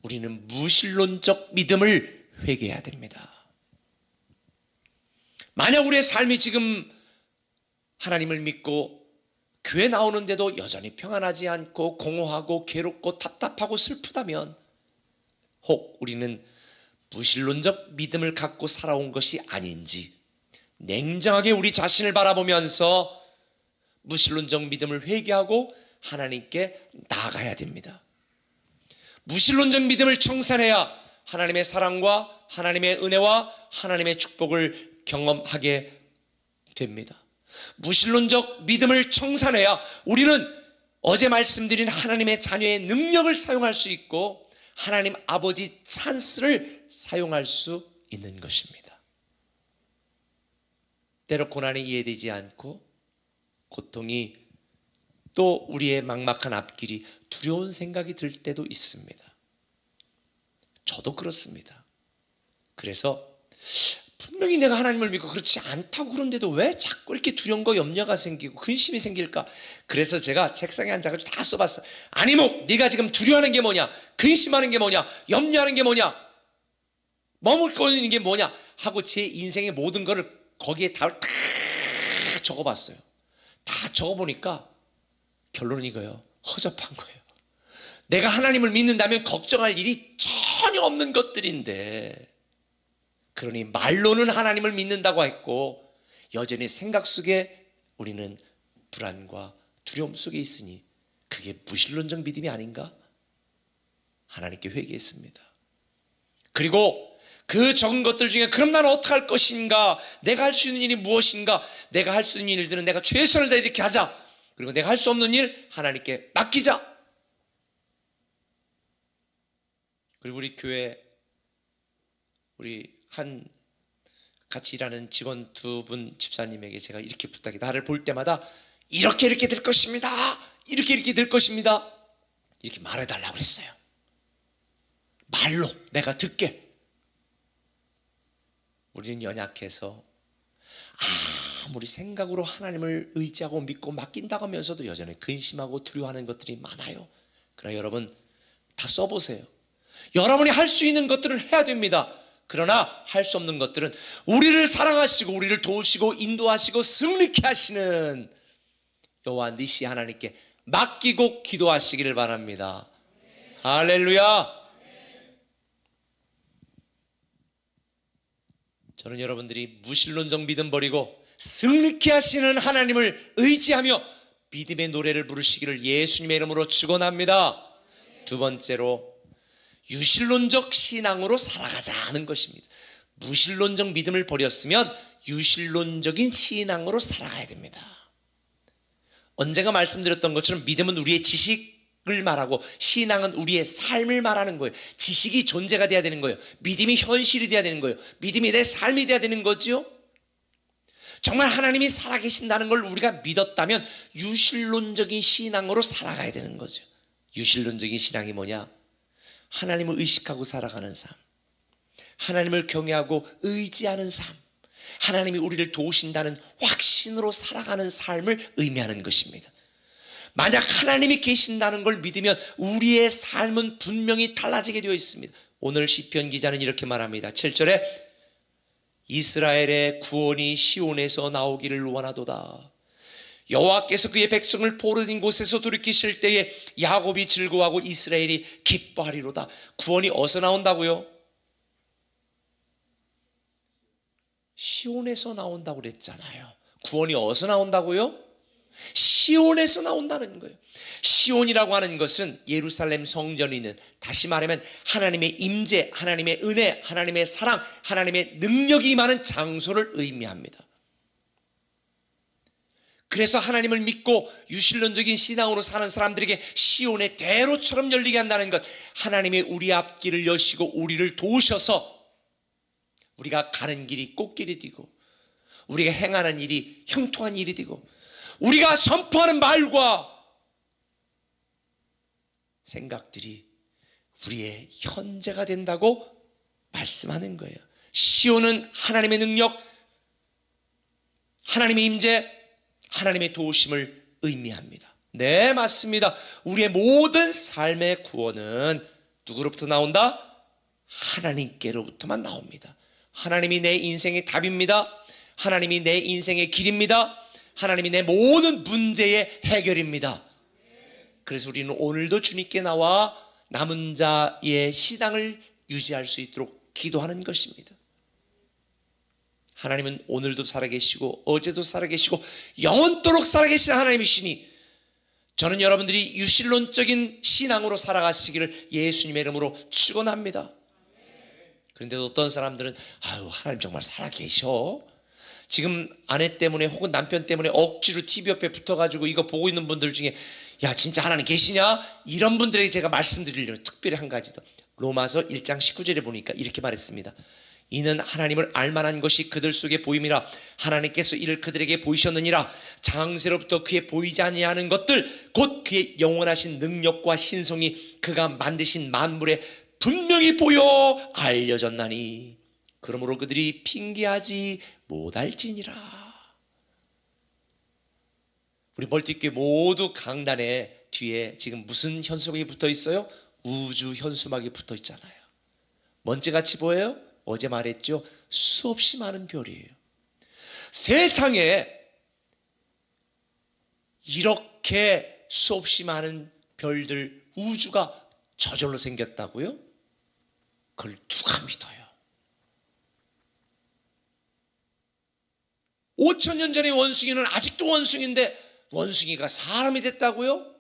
[SPEAKER 4] 우리는 무신론적 믿음을 회개해야 됩니다. 만약 우리의 삶이 지금 하나님을 믿고 교회 나오는데도 여전히 평안하지 않고 공허하고 괴롭고 답답하고 슬프다면 혹 우리는 무신론적 믿음을 갖고 살아온 것이 아닌지 냉정하게 우리 자신을 바라보면서 무신론적 믿음을 회개하고 하나님께 나아가야 됩니다. 무신론적 믿음을 청산해야 하나님의 사랑과 하나님의 은혜와 하나님의 축복을 경험하게 됩니다. 무신론적 믿음을 청산해야 우리는 어제 말씀드린 하나님의 자녀의 능력을 사용할 수 있고 하나님 아버지 찬스를 사용할 수 있는 것입니다. 때로 고난이 이해되지 않고 고통이 또 우리의 막막한 앞길이 두려운 생각이 들 때도 있습니다. 저도 그렇습니다. 그래서 분명히 내가 하나님을 믿고 그렇지 않다고 그런데도 왜 자꾸 이렇게 두려움과 염려가 생기고 근심이 생길까? 그래서 제가 책상에 앉아가지고 다 써봤어. 아니목, 네가 지금 두려워하는 게 뭐냐? 근심하는 게 뭐냐? 염려하는 게 뭐냐? 머물고 있는 게 뭐냐? 하고 제 인생의 모든 거를 거기에 답을 다 적어봤어요. 다 적어보니까 결론은 이거예요. 허접한 거예요. 내가 하나님을 믿는다면 걱정할 일이 전혀 없는 것들인데, 그러니 말로는 하나님을 믿는다고 했고 여전히 생각 속에 우리는 불안과 두려움 속에 있으니 그게 무신론적 믿음이 아닌가? 하나님께 회개했습니다. 그리고 그 적은 것들 중에 그럼 나는 어떻게 할 것인가? 내가 할 수 있는 일이 무엇인가? 내가 할 수 있는 일들은 내가 최선을 다해 이렇게 하자. 그리고 내가 할 수 없는 일 하나님께 맡기자. 그리고 우리 교회 우리 한 같이 일하는 직원 2분 집사님에게 제가 이렇게 부탁해. 나를 볼 때마다 이렇게 될 것입니다. 이렇게 될 것입니다. 이렇게 말해달라고 그랬어요. 말로 내가 듣게. 우리는 연약해서 아무리 생각으로 하나님을 의지하고 믿고 맡긴다고 하면서도 여전히 근심하고 두려워하는 것들이 많아요. 그러나 여러분 다 써보세요. 여러분이 할 수 있는 것들은 해야 됩니다. 그러나 할 수 없는 것들은 우리를 사랑하시고 우리를 도우시고 인도하시고 승리케 하시는 여호와 니시 하나님께 맡기고 기도하시기를 바랍니다. 할렐루야. 저는 여러분들이 무신론적 믿음 버리고 승리케 하시는 하나님을 의지하며 믿음의 노래를 부르시기를 예수님의 이름으로 축원합니다. 두 번째로 유신론적 신앙으로 살아가자는 것입니다. 무신론적 믿음을 버렸으면 유신론적인 신앙으로 살아가야 됩니다. 언젠가 말씀드렸던 것처럼 믿음은 우리의 지식을 말하고 신앙은 우리의 삶을 말하는 거예요. 지식이 존재가 돼야 되는 거예요. 믿음이 현실이 돼야 되는 거예요. 믿음이 내 삶이 돼야 되는 거죠. 정말 하나님이 살아계신다는 걸 우리가 믿었다면 유신론적인 신앙으로 살아가야 되는 거죠. 유신론적인 신앙이 뭐냐? 하나님을 의식하고 살아가는 삶, 하나님을 경외하고 의지하는 삶, 하나님이 우리를 도우신다는 확신으로 살아가는 삶을 의미하는 것입니다. 만약 하나님이 계신다는 걸 믿으면 우리의 삶은 분명히 달라지게 되어 있습니다. 오늘 시편 기자는 이렇게 말합니다. 7절에 이스라엘의 구원이 시온에서 나오기를 원하도다. 여호와께서 그의 백성을 포로된 곳에서 돌이키실 때에 야곱이 즐거워하고 이스라엘이 기뻐하리로다. 구원이 어디서 나온다고요? 시온에서 나온다고 그랬잖아요. 구원이 어디서 나온다고요? 시온에서 나온다는 거예요. 시온이라고 하는 것은 예루살렘 성전이 있는, 다시 말하면 하나님의 임재, 하나님의 은혜, 하나님의 사랑, 하나님의 능력이 임하는 장소를 의미합니다. 그래서 하나님을 믿고 유신론적인 신앙으로 사는 사람들에게 시온의 대로처럼 열리게 한다는 것, 하나님의 우리 앞길을 여시고 우리를 도우셔서 우리가 가는 길이 꽃길이 되고 우리가 행하는 일이 형통한 일이 되고 우리가 선포하는 말과 생각들이 우리의 현재가 된다고 말씀하는 거예요. 시온은 하나님의 능력, 하나님의 임재, 하나님의 도우심을 의미합니다. 네, 맞습니다. 우리의 모든 삶의 구원은 누구로부터 나온다? 하나님께로부터만 나옵니다. 하나님이 내 인생의 답입니다. 하나님이 내 인생의 길입니다. 하나님이 내 모든 문제의 해결입니다. 그래서 우리는 오늘도 주님께 나와 남은 자의 신앙을 유지할 수 있도록 기도하는 것입니다. 하나님은 오늘도 살아계시고 어제도 살아계시고 영원토록 살아계신 하나님이시니 저는 여러분들이 유실론적인 신앙으로 살아가시기를 예수님의 이름으로 축원합니다. 그런데 어떤 사람들은 아유 하나님 정말 살아계셔. 지금 아내 때문에 혹은 남편 때문에 억지로 TV 옆에 붙어가지고 이거 보고 있는 분들 중에 야 진짜 하나님 계시냐? 이런 분들에게 제가 말씀드리려는 특별히 한 가지 더. 로마서 1장 19절에 보니까 이렇게 말했습니다. 이는 하나님을 알만한 것이 그들 속에 보임이라 하나님께서 이를 그들에게 보이셨느니라. 장세로부터 그의 보이지 아니하는 것들 곧 그의 영원하신 능력과 신성이 그가 만드신 만물에 분명히 보여 알려졌나니 그러므로 그들이 핑계하지 못할지니라. 우리 멀티교회 모두 강단에 뒤에 지금 무슨 현수막이 붙어 있어요? 우주 현수막이 붙어 있잖아요. 먼지같이 보여요? 어제 말했죠. 수없이 많은 별이에요. 세상에 이렇게 수없이 많은 별들 우주가 저절로 생겼다고요? 그걸 누가 믿어요? 5,000년 전의 원숭이는 아직도 원숭이인데 원숭이가 사람이 됐다고요?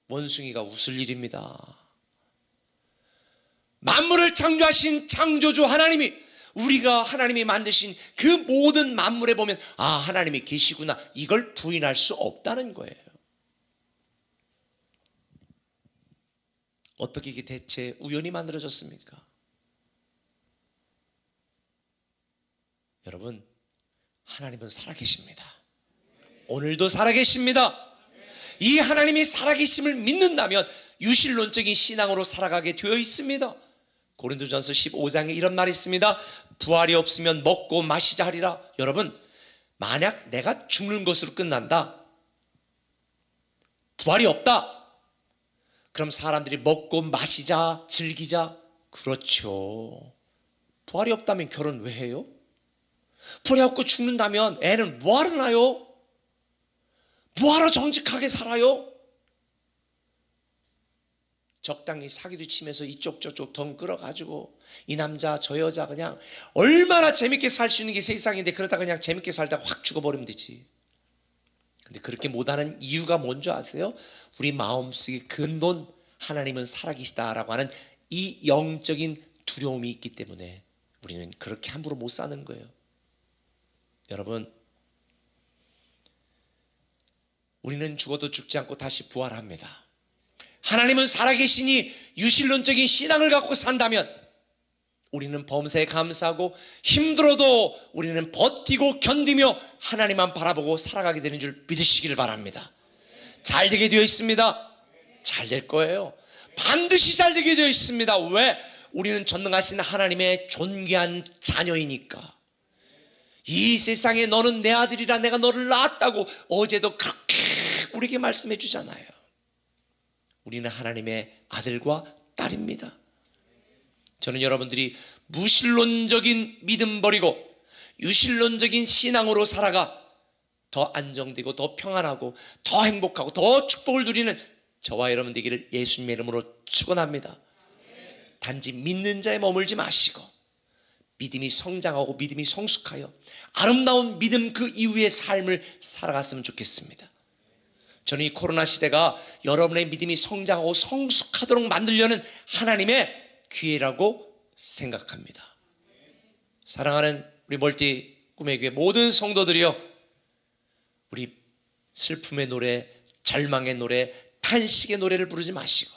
[SPEAKER 4] 원숭이가 웃을 일입니다. 만물을 창조하신 창조주 하나님이 우리가 하나님이 만드신 그 모든 만물에 보면 아 하나님이 계시구나 이걸 부인할 수 없다는 거예요. 어떻게 이게 대체 우연히 만들어졌습니까? 여러분 하나님은 살아계십니다. 오늘도 살아계십니다. 이 하나님이 살아계심을 믿는다면 유실론적인 신앙으로 살아가게 되어 있습니다. 고린도전서 15장에 이런 말이 있습니다. 부활이 없으면 먹고 마시자 하리라. 여러분 만약 내가 죽는 것으로 끝난다, 부활이 없다, 그럼 사람들이 먹고 마시자 즐기자. 그렇죠. 부활이 없다면 결혼 왜 해요? 부활이 없고 죽는다면 애는 뭐하러 낳아요? 뭐하러 정직하게 살아요? 적당히 사기도 치면서 이쪽 저쪽 덩 끌어가지고 이 남자 저 여자 그냥 얼마나 재밌게 살 수 있는 게 세상인데 그러다 그냥 재밌게 살다가 확 죽어버리면 되지. 근데 그렇게 못하는 이유가 뭔지 아세요? 우리 마음속에 근본 하나님은 살아계시다라고 하는 이 영적인 두려움이 있기 때문에 우리는 그렇게 함부로 못 사는 거예요. 여러분 우리는 죽어도 죽지 않고 다시 부활합니다. 하나님은 살아계시니 유실론적인 신앙을 갖고 산다면 우리는 범사에 감사하고 힘들어도 우리는 버티고 견디며 하나님만 바라보고 살아가게 되는 줄 믿으시기를 바랍니다. 잘 되게 되어 있습니다. 잘 될 거예요. 반드시 잘 되게 되어 있습니다. 왜? 우리는 전능하신 하나님의 존귀한 자녀이니까. 이 세상에 너는 내 아들이라 내가 너를 낳았다고 어제도 그렇게 우리에게 말씀해 주잖아요. 우리는 하나님의 아들과 딸입니다. 저는 여러분들이 무신론적인 믿음 버리고 유신론적인 신앙으로 살아가 더 안정되고 더 평안하고 더 행복하고 더 축복을 누리는 저와 여러분 되기를 예수님의 이름으로 축원합니다. 단지 믿는 자에 머물지 마시고 믿음이 성장하고 믿음이 성숙하여 아름다운 믿음 그 이후의 삶을 살아갔으면 좋겠습니다. 저는 이 코로나 시대가 여러분의 믿음이 성장하고 성숙하도록 만들려는 하나님의 기회라고 생각합니다. 사랑하는 우리 멀티 꿈의 교회 모든 성도들이여, 우리 슬픔의 노래, 절망의 노래, 탄식의 노래를 부르지 마시고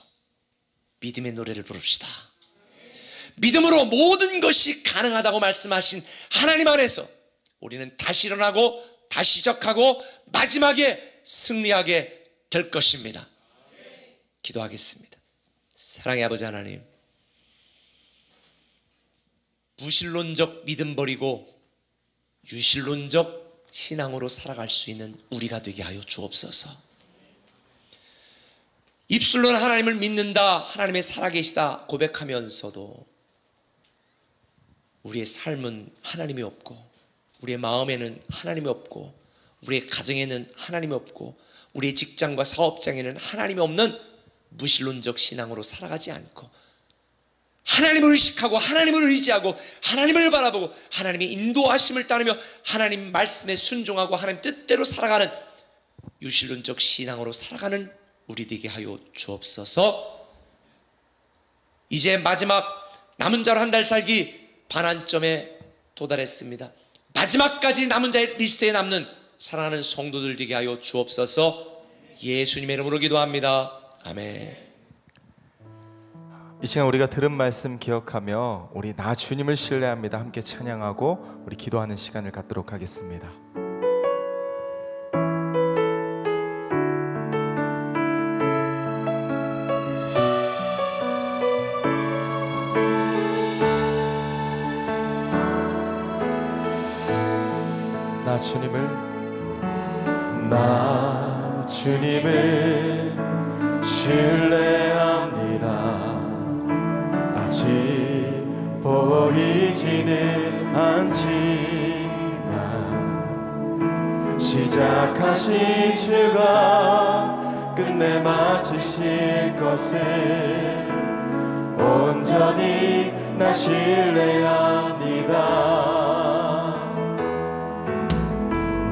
[SPEAKER 4] 믿음의 노래를 부릅시다. 믿음으로 모든 것이 가능하다고 말씀하신 하나님 안에서 우리는 다시 일어나고 다시 시작하고 마지막에 승리하게 될 것입니다. 기도하겠습니다. 사랑의 아버지 하나님, 무신론적 믿음 버리고 유신론적 신앙으로 살아갈 수 있는 우리가 되게 하여 주옵소서. 입술로는 하나님을 믿는다, 하나님의 살아계시다 고백하면서도 우리의 삶은 하나님이 없고, 우리의 마음에는 하나님이 없고, 우리의 가정에는 하나님이 없고, 우리의 직장과 사업장에는 하나님이 없는 무신론적 신앙으로 살아가지 않고 하나님을 의식하고 하나님을 의지하고 하나님을 바라보고 하나님의 인도하심을 따르며 하나님 말씀에 순종하고 하나님 뜻대로 살아가는 유실론적 신앙으로 살아가는 우리 되게 하여 주옵소서. 이제 마지막 남은 자로 한 달 살기 반환점에 도달했습니다. 마지막까지 남은 자의 리스트에 남는 사랑하는 성도들 되게 하여 주옵소서. 예수님의 이름으로 기도합니다. 아멘.
[SPEAKER 3] 이 시간 우리가 들은 말씀 기억하며 우리 나 주님을 신뢰합니다 함께 찬양하고 우리 기도하는 시간을 갖도록 하겠습니다. 나 주님을 신뢰합니다. 아직 보이지는 않지만 시작하신 주가 끝내 마치실 것을 온전히 나 신뢰합니다.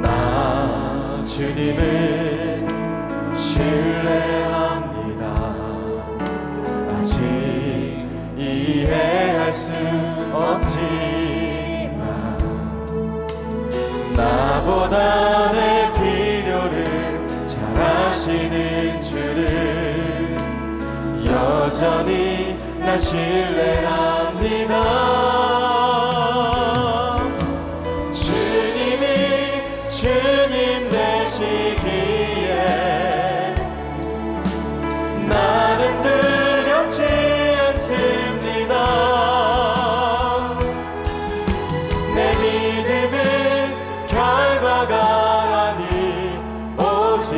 [SPEAKER 3] 나 주님을 신뢰합니다. 아직 이해할 수 없지만 나보다 내 필요를 잘 아시는 주를 여전히 나 신뢰합니다. 주님이 주님 되시기에 나는 두렵지 않습니다. 내 믿음은 결과가 아니 오직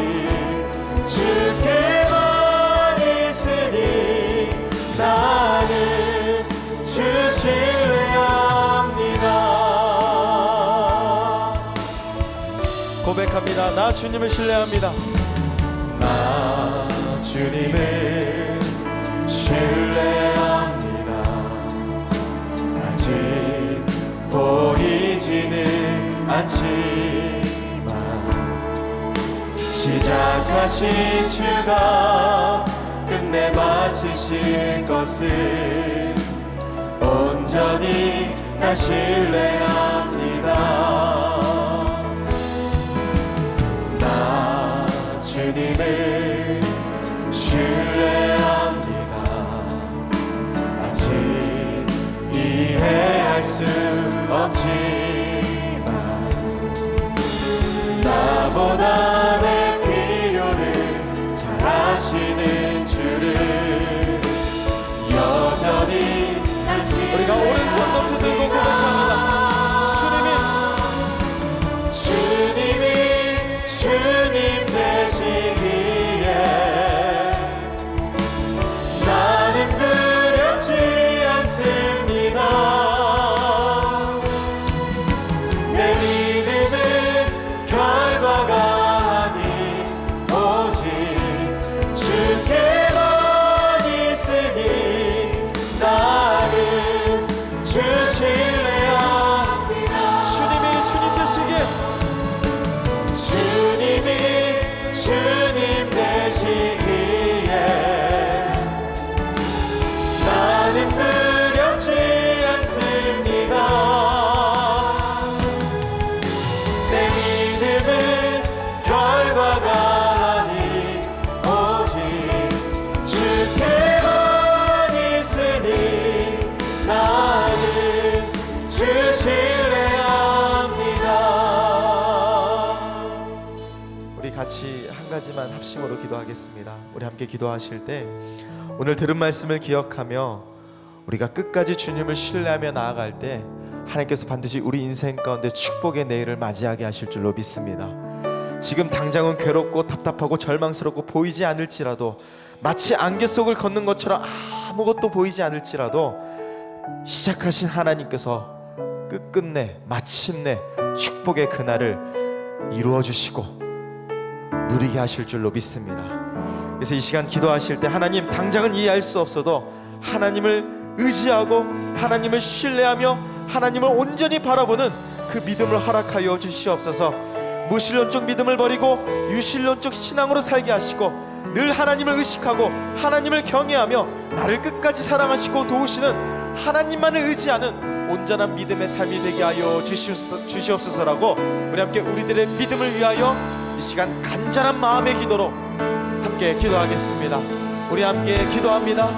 [SPEAKER 3] 주께만 있으니 나는 주 신뢰합니다. 고백합니다. 나 주님을 신뢰합니다. 나 주님을 신뢰합니다. 아직 보이지는 않지만 시작하신 주가 끝내 마치실 것을 온전히 나 신뢰합니다. 나 주님을 신뢰합니다. 아직 이해할 수 없지만 나보다 내 필요를 잘 아시는 주를 여전히 우리가 오른손 높이 들고 고백합니다. 주님이 주님 되시기에 나는 두렵지 않습니다. 내 믿음은 결과가 아니 오직 주께만 있으니 나는 주 신뢰합니다. 주님이 주님 되시기에 주님 되시기에 나는 두렵지 않습니다. 내 믿음은 결과가 아니 오직 주께만 있으니 나는 주 신뢰합니다. 우리 같이 한 가지만 합심으로 기도하겠습니다. 우리 함께 기도하실 때 오늘 들은 말씀을 기억하며 우리가 끝까지 주님을 신뢰하며 나아갈 때 하나님께서 반드시 우리 인생 가운데 축복의 내일을 맞이하게 하실 줄로 믿습니다. 지금 당장은 괴롭고 답답하고 절망스럽고 보이지 않을지라도 마치 안개 속을 걷는 것처럼 아무것도 보이지 않을지라도 시작하신 하나님께서 끝끝내 마침내 축복의 그날을 이루어 주시고 누리게 하실 줄로 믿습니다. 그래서 이 시간 기도하실 때 하나님 당장은 이해할 수 없어도 하나님을 의지하고 하나님을 신뢰하며 하나님을 온전히 바라보는 그 믿음을 허락하여 주시옵소서. 무신론적 믿음을 버리고 유신론적 신앙으로 살게 하시고 늘 하나님을 의식하고 하나님을 경외하며 나를 끝까지 사랑하시고 도우시는 하나님만을 의지하는 온전한 믿음의 삶이 되게 하여 주시옵소서라고 우리 함께 우리들의 믿음을 위하여 이 시간 간절한 마음의 기도로 함께 기도하겠습니다. 우리 함께 기도합니다.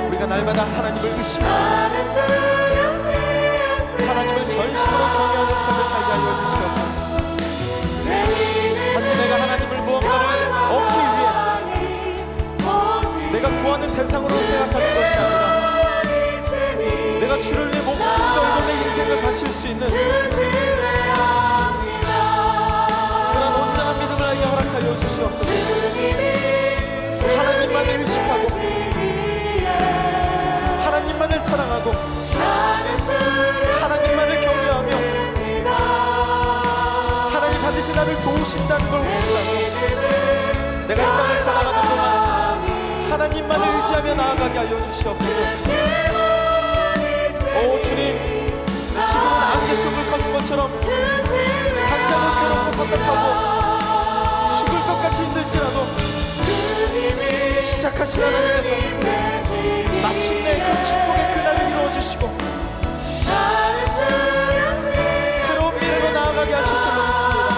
[SPEAKER 3] 우리가 날마다 하나님을 의식하고 하나님을 전심으로 경외하는 삶을 살게 하여 주시옵소서. 단지 내가 하나님을 무언가를 얻기 위해 내가 구하는 대상으로 생각하는 것이 아니라 내가 주를 위해 목숨 걸고 내 인생을 바칠 수 있는 그런 온전한 믿음을 허락하여 주시옵소서. 하나님만을 의식하고 하나님만을 사랑하고 하나님만을 경외하며 하나님 반드시 나를 도우신다는 걸 확신하고 내가 이 땅을 살아가는 동안 하나님만을 의지하며 나아가게 하여 주시옵소서. 오 주님, 지금은 안개 속을 걷는 것처럼 당장은 괴롭고 답답하고 죽을 것 같이 힘들지라도 시작하신 하나님께서 마침내 그 축복의 그날을 이루어주시고 새로운 미래로 나아가게 하실 줄 믿습니다.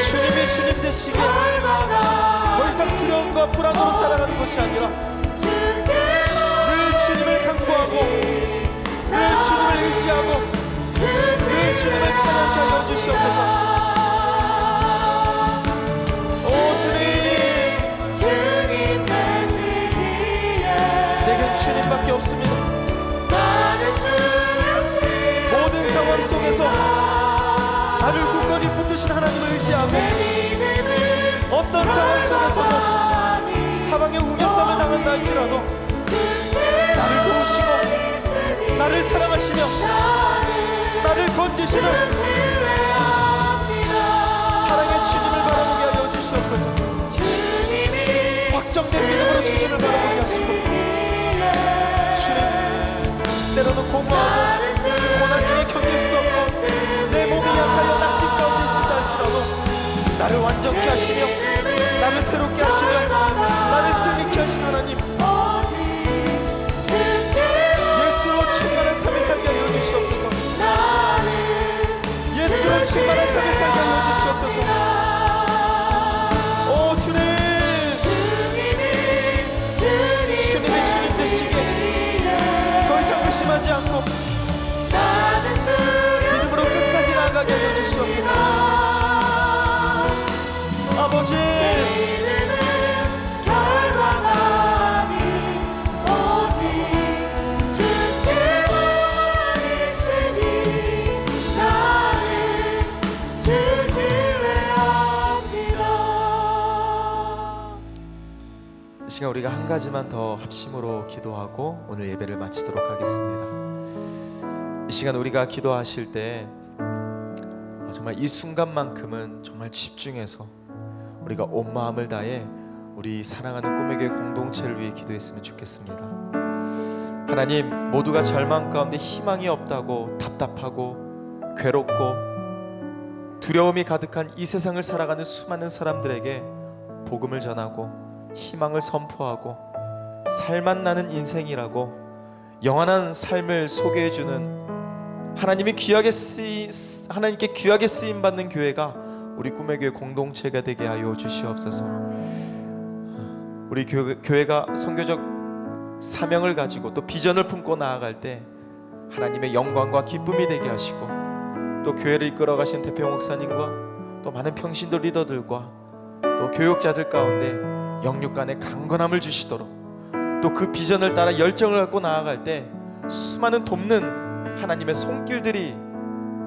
[SPEAKER 3] 주님이 주님 되시기에 더 이상 두려움과 불안으로 살아가는 것이 아니라 늘 주님을 간구하고 늘 주님을 의지하고 늘 주님을 찬양케 하여 주시옵소서. 주님밖에 없습니다. 모든 상황 속에서 나를 굳건히 붙드신 하나님을 의지하고 어떤 상황 속에서도 사방에 우겨쌈을 당한다 할지라도 나를 도우시고 나를 사랑하시며 나를 건지시는 사랑의 주님을 바라보게 하여 주시옵소서. 확정된 믿음으로 주님을 바라보게 하시고 주님, 때로는 공허하고 고난 중에 견딜 수 없고 내 몸이 약하여 낙심 가운데 있을다 할지라도 나를 완전케 하시며 나를 새롭게 하시며 나를 승리케 하신 하나님, 예수로 충만한 삶을 살게 하여 주시옵소서. 예수로 충만한 삶을 살게 하여 주시옵소서. 오 주님, 주님이 주님 되시기에 더 이상 의심하지 않고 믿음으로 끝까지 나아가게 하여 주시옵소서. 아버지, 이 시간 우리가 한 가지만 더 합심으로 기도하고 오늘 예배를 마치도록 하겠습니다. 이 시간 우리가 기도하실 때 정말 이 순간만큼은 정말 집중해서 우리가 온 마음을 다해 우리 사랑하는 꿈의 교회 공동체를 위해 기도했으면 좋겠습니다. 하나님, 모두가 절망 가운데 희망이 없다고 답답하고 괴롭고 두려움이 가득한 이 세상을 살아가는 수많은 사람들에게 복음을 전하고 희망을 선포하고 살맛 나는 인생이라고 영원한 삶을 소개해주는 하나님께 귀하게 쓰임 받는 교회가 우리 꿈의 교회 공동체가 되게 하여 주시옵소서. 우리 교회가 선교적 사명을 가지고 또 비전을 품고 나아갈 때 하나님의 영광과 기쁨이 되게 하시고 또 교회를 이끌어 가신 대표 목사님과 또 많은 평신도 리더들과 또 교육자들 가운데 영육 간의 강건함을 주시도록 또 그 비전을 따라 열정을 갖고 나아갈 때 수많은 돕는 하나님의 손길들이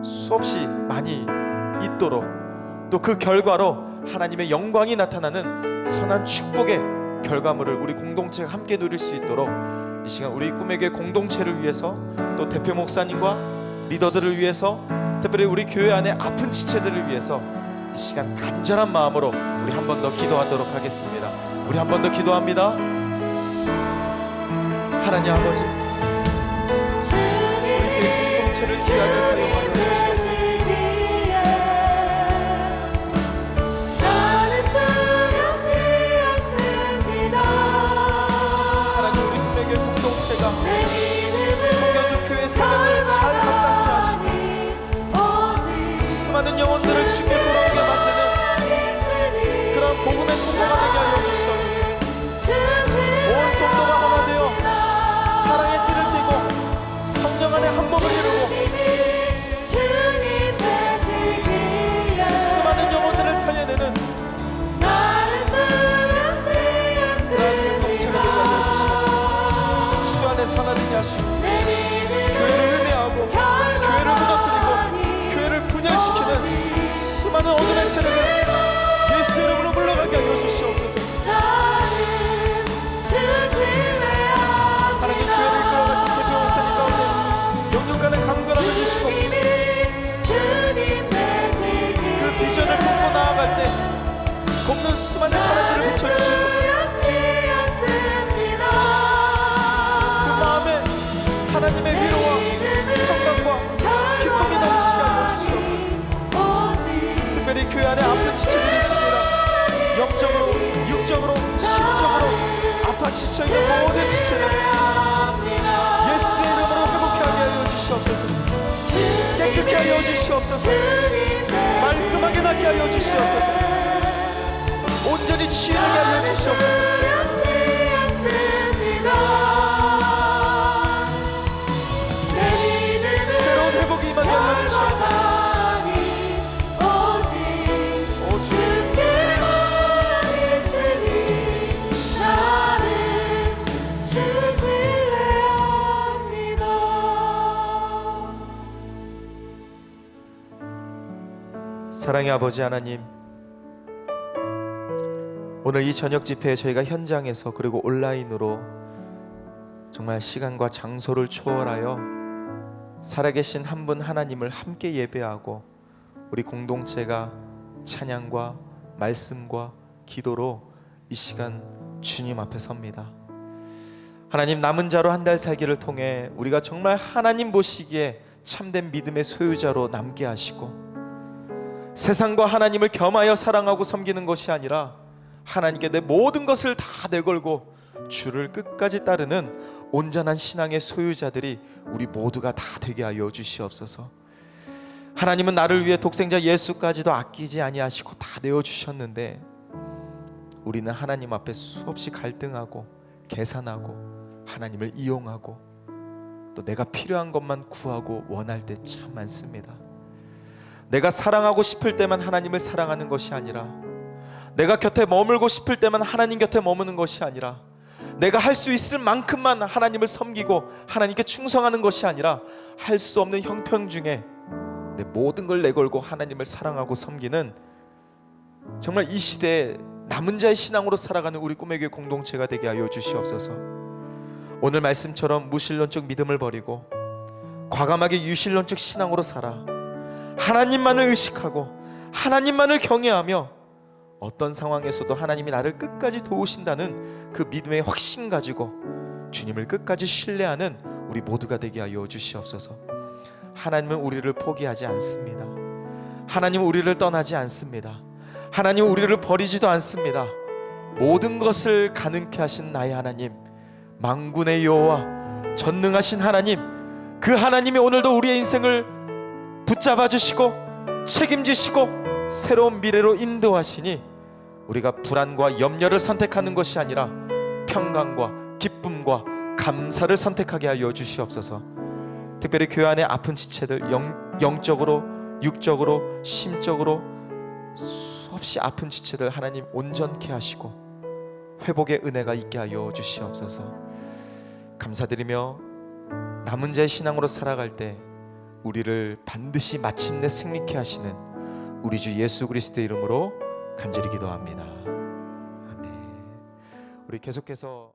[SPEAKER 3] 수없이 많이 있도록 또 그 결과로 하나님의 영광이 나타나는 선한 축복의 결과물을 우리 공동체가 함께 누릴 수 있도록 이 시간 우리 꿈의 교회 공동체를 위해서 또 대표 목사님과 리더들을 위해서, 특별히 우리 교회 안에 아픈 지체들을 위해서 이 시간 간절한 마음으로 우리 한 번 더 기도하도록 하겠습니다. 우리 한 번 더 기도합니다. 하나님 아버지, 우리들의 공동체를 귀하게 사용하여 주시옵소서. 하나님, 우리 꿈에게 공동체가 성경적 교회 사명을 잘 감당케 하시고 수많은 영혼들을 주께 돌아오게 만드는 그런 복음의 통로가 되게 하여 주시옵소서. 온 성도가 하나 되어 사랑의 띠를 띠고 성령 안에 한 몸을 이루고 수많은 영혼들을 살려내는 공동체가 되게 하여 주시옵소서. 주 안에서 하나 되게 하시고 교회를 은혜하고 교회를 무너뜨리고 교회를 분열시키는 수많은 어둠의 세력을 예수 이름으로 물러가게 하여 주시옵소서. 하나님, 교회를 이끌어가신 대표 목사님 가운데 영육간의 강건함을 주시고 그 비전을 품고 나아갈 때 돕는 수많은 사람들을 붙여주시고 그 마음에 하나님의 위로와 평강과 기쁨이 넘치게 하여 주시옵소서. 특별히 교회 안에 아픈 지체들이 있습니다. 영적으로, 육적으로, 심적으로 아파 지쳐있는 모든 지체들 예수의 이름으로 회복하게 하여 주시옵소서. 깨끗게 하여 주시옵소서. 말끔하게 낫게 하여 주시옵소서. 온전히 치유하게 하여 주시옵소서. 새로운 회복이 임하게 하여 주시옵소서. 사랑의 아버지 하나님, 오늘 이 저녁 집회에 저희가 현장에서 그리고 온라인으로 정말 시간과 장소를 초월하여 살아계신 한 분 하나님을 함께 예배하고 우리 공동체가 찬양과 말씀과 기도로 이 시간 주님 앞에 섭니다. 하나님, 남은 자로 한 달 살기를 통해 우리가 정말 하나님 보시기에 참된 믿음의 소유자로 남게 하시고 세상과 하나님을 겸하여 사랑하고 섬기는 것이 아니라 하나님께 내 모든 것을 다 내걸고 주를 끝까지 따르는 온전한 신앙의 소유자들이 우리 모두가 다 되게 하여 주시옵소서. 하나님은 나를 위해 독생자 예수까지도 아끼지 아니하시고 다 내어주셨는데 우리는 하나님 앞에 수없이 갈등하고 계산하고 하나님을 이용하고 또 내가 필요한 것만 구하고 원할 때 참 많습니다. 내가 사랑하고 싶을 때만 하나님을 사랑하는 것이 아니라, 내가 곁에 머물고 싶을 때만 하나님 곁에 머무는 것이 아니라, 내가 할 수 있을 만큼만 하나님을 섬기고 하나님께 충성하는 것이 아니라 할 수 없는 형편 중에 내 모든 걸 내걸고 하나님을 사랑하고 섬기는 정말 이 시대에 남은 자의 신앙으로 살아가는 우리 꿈의 교회 공동체가 되게 하여 주시옵소서. 오늘 말씀처럼 무신론적 믿음을 버리고 과감하게 유신론적 신앙으로 살아 하나님만을 의식하고 하나님만을 경외하며 어떤 상황에서도 하나님이 나를 끝까지 도우신다는 그 믿음의 확신 가지고 주님을 끝까지 신뢰하는 우리 모두가 되게 하여 주시옵소서. 하나님은 우리를 포기하지 않습니다. 하나님은 우리를 떠나지 않습니다. 하나님은 우리를 버리지도 않습니다. 모든 것을 가능케 하신 나의 하나님, 만군의 여호와, 전능하신 하나님, 그 하나님이 오늘도 우리의 인생을 붙잡아 주시고 책임지시고 새로운 미래로 인도하시니 우리가 불안과 염려를 선택하는 것이 아니라 평강과 기쁨과 감사를 선택하게 하여 주시옵소서. 특별히 교회 안에 아픈 지체들, 영적으로, 육적으로, 심적으로 수없이 아픈 지체들 하나님 온전케 하시고 회복의 은혜가 있게 하여 주시옵소서. 감사드리며 남은 자의 신앙으로 살아갈 때 우리를 반드시 마침내 승리케 하시는 우리 주 예수 그리스도의 이름으로 간절히 기도합니다. 아멘. 우리 계속해서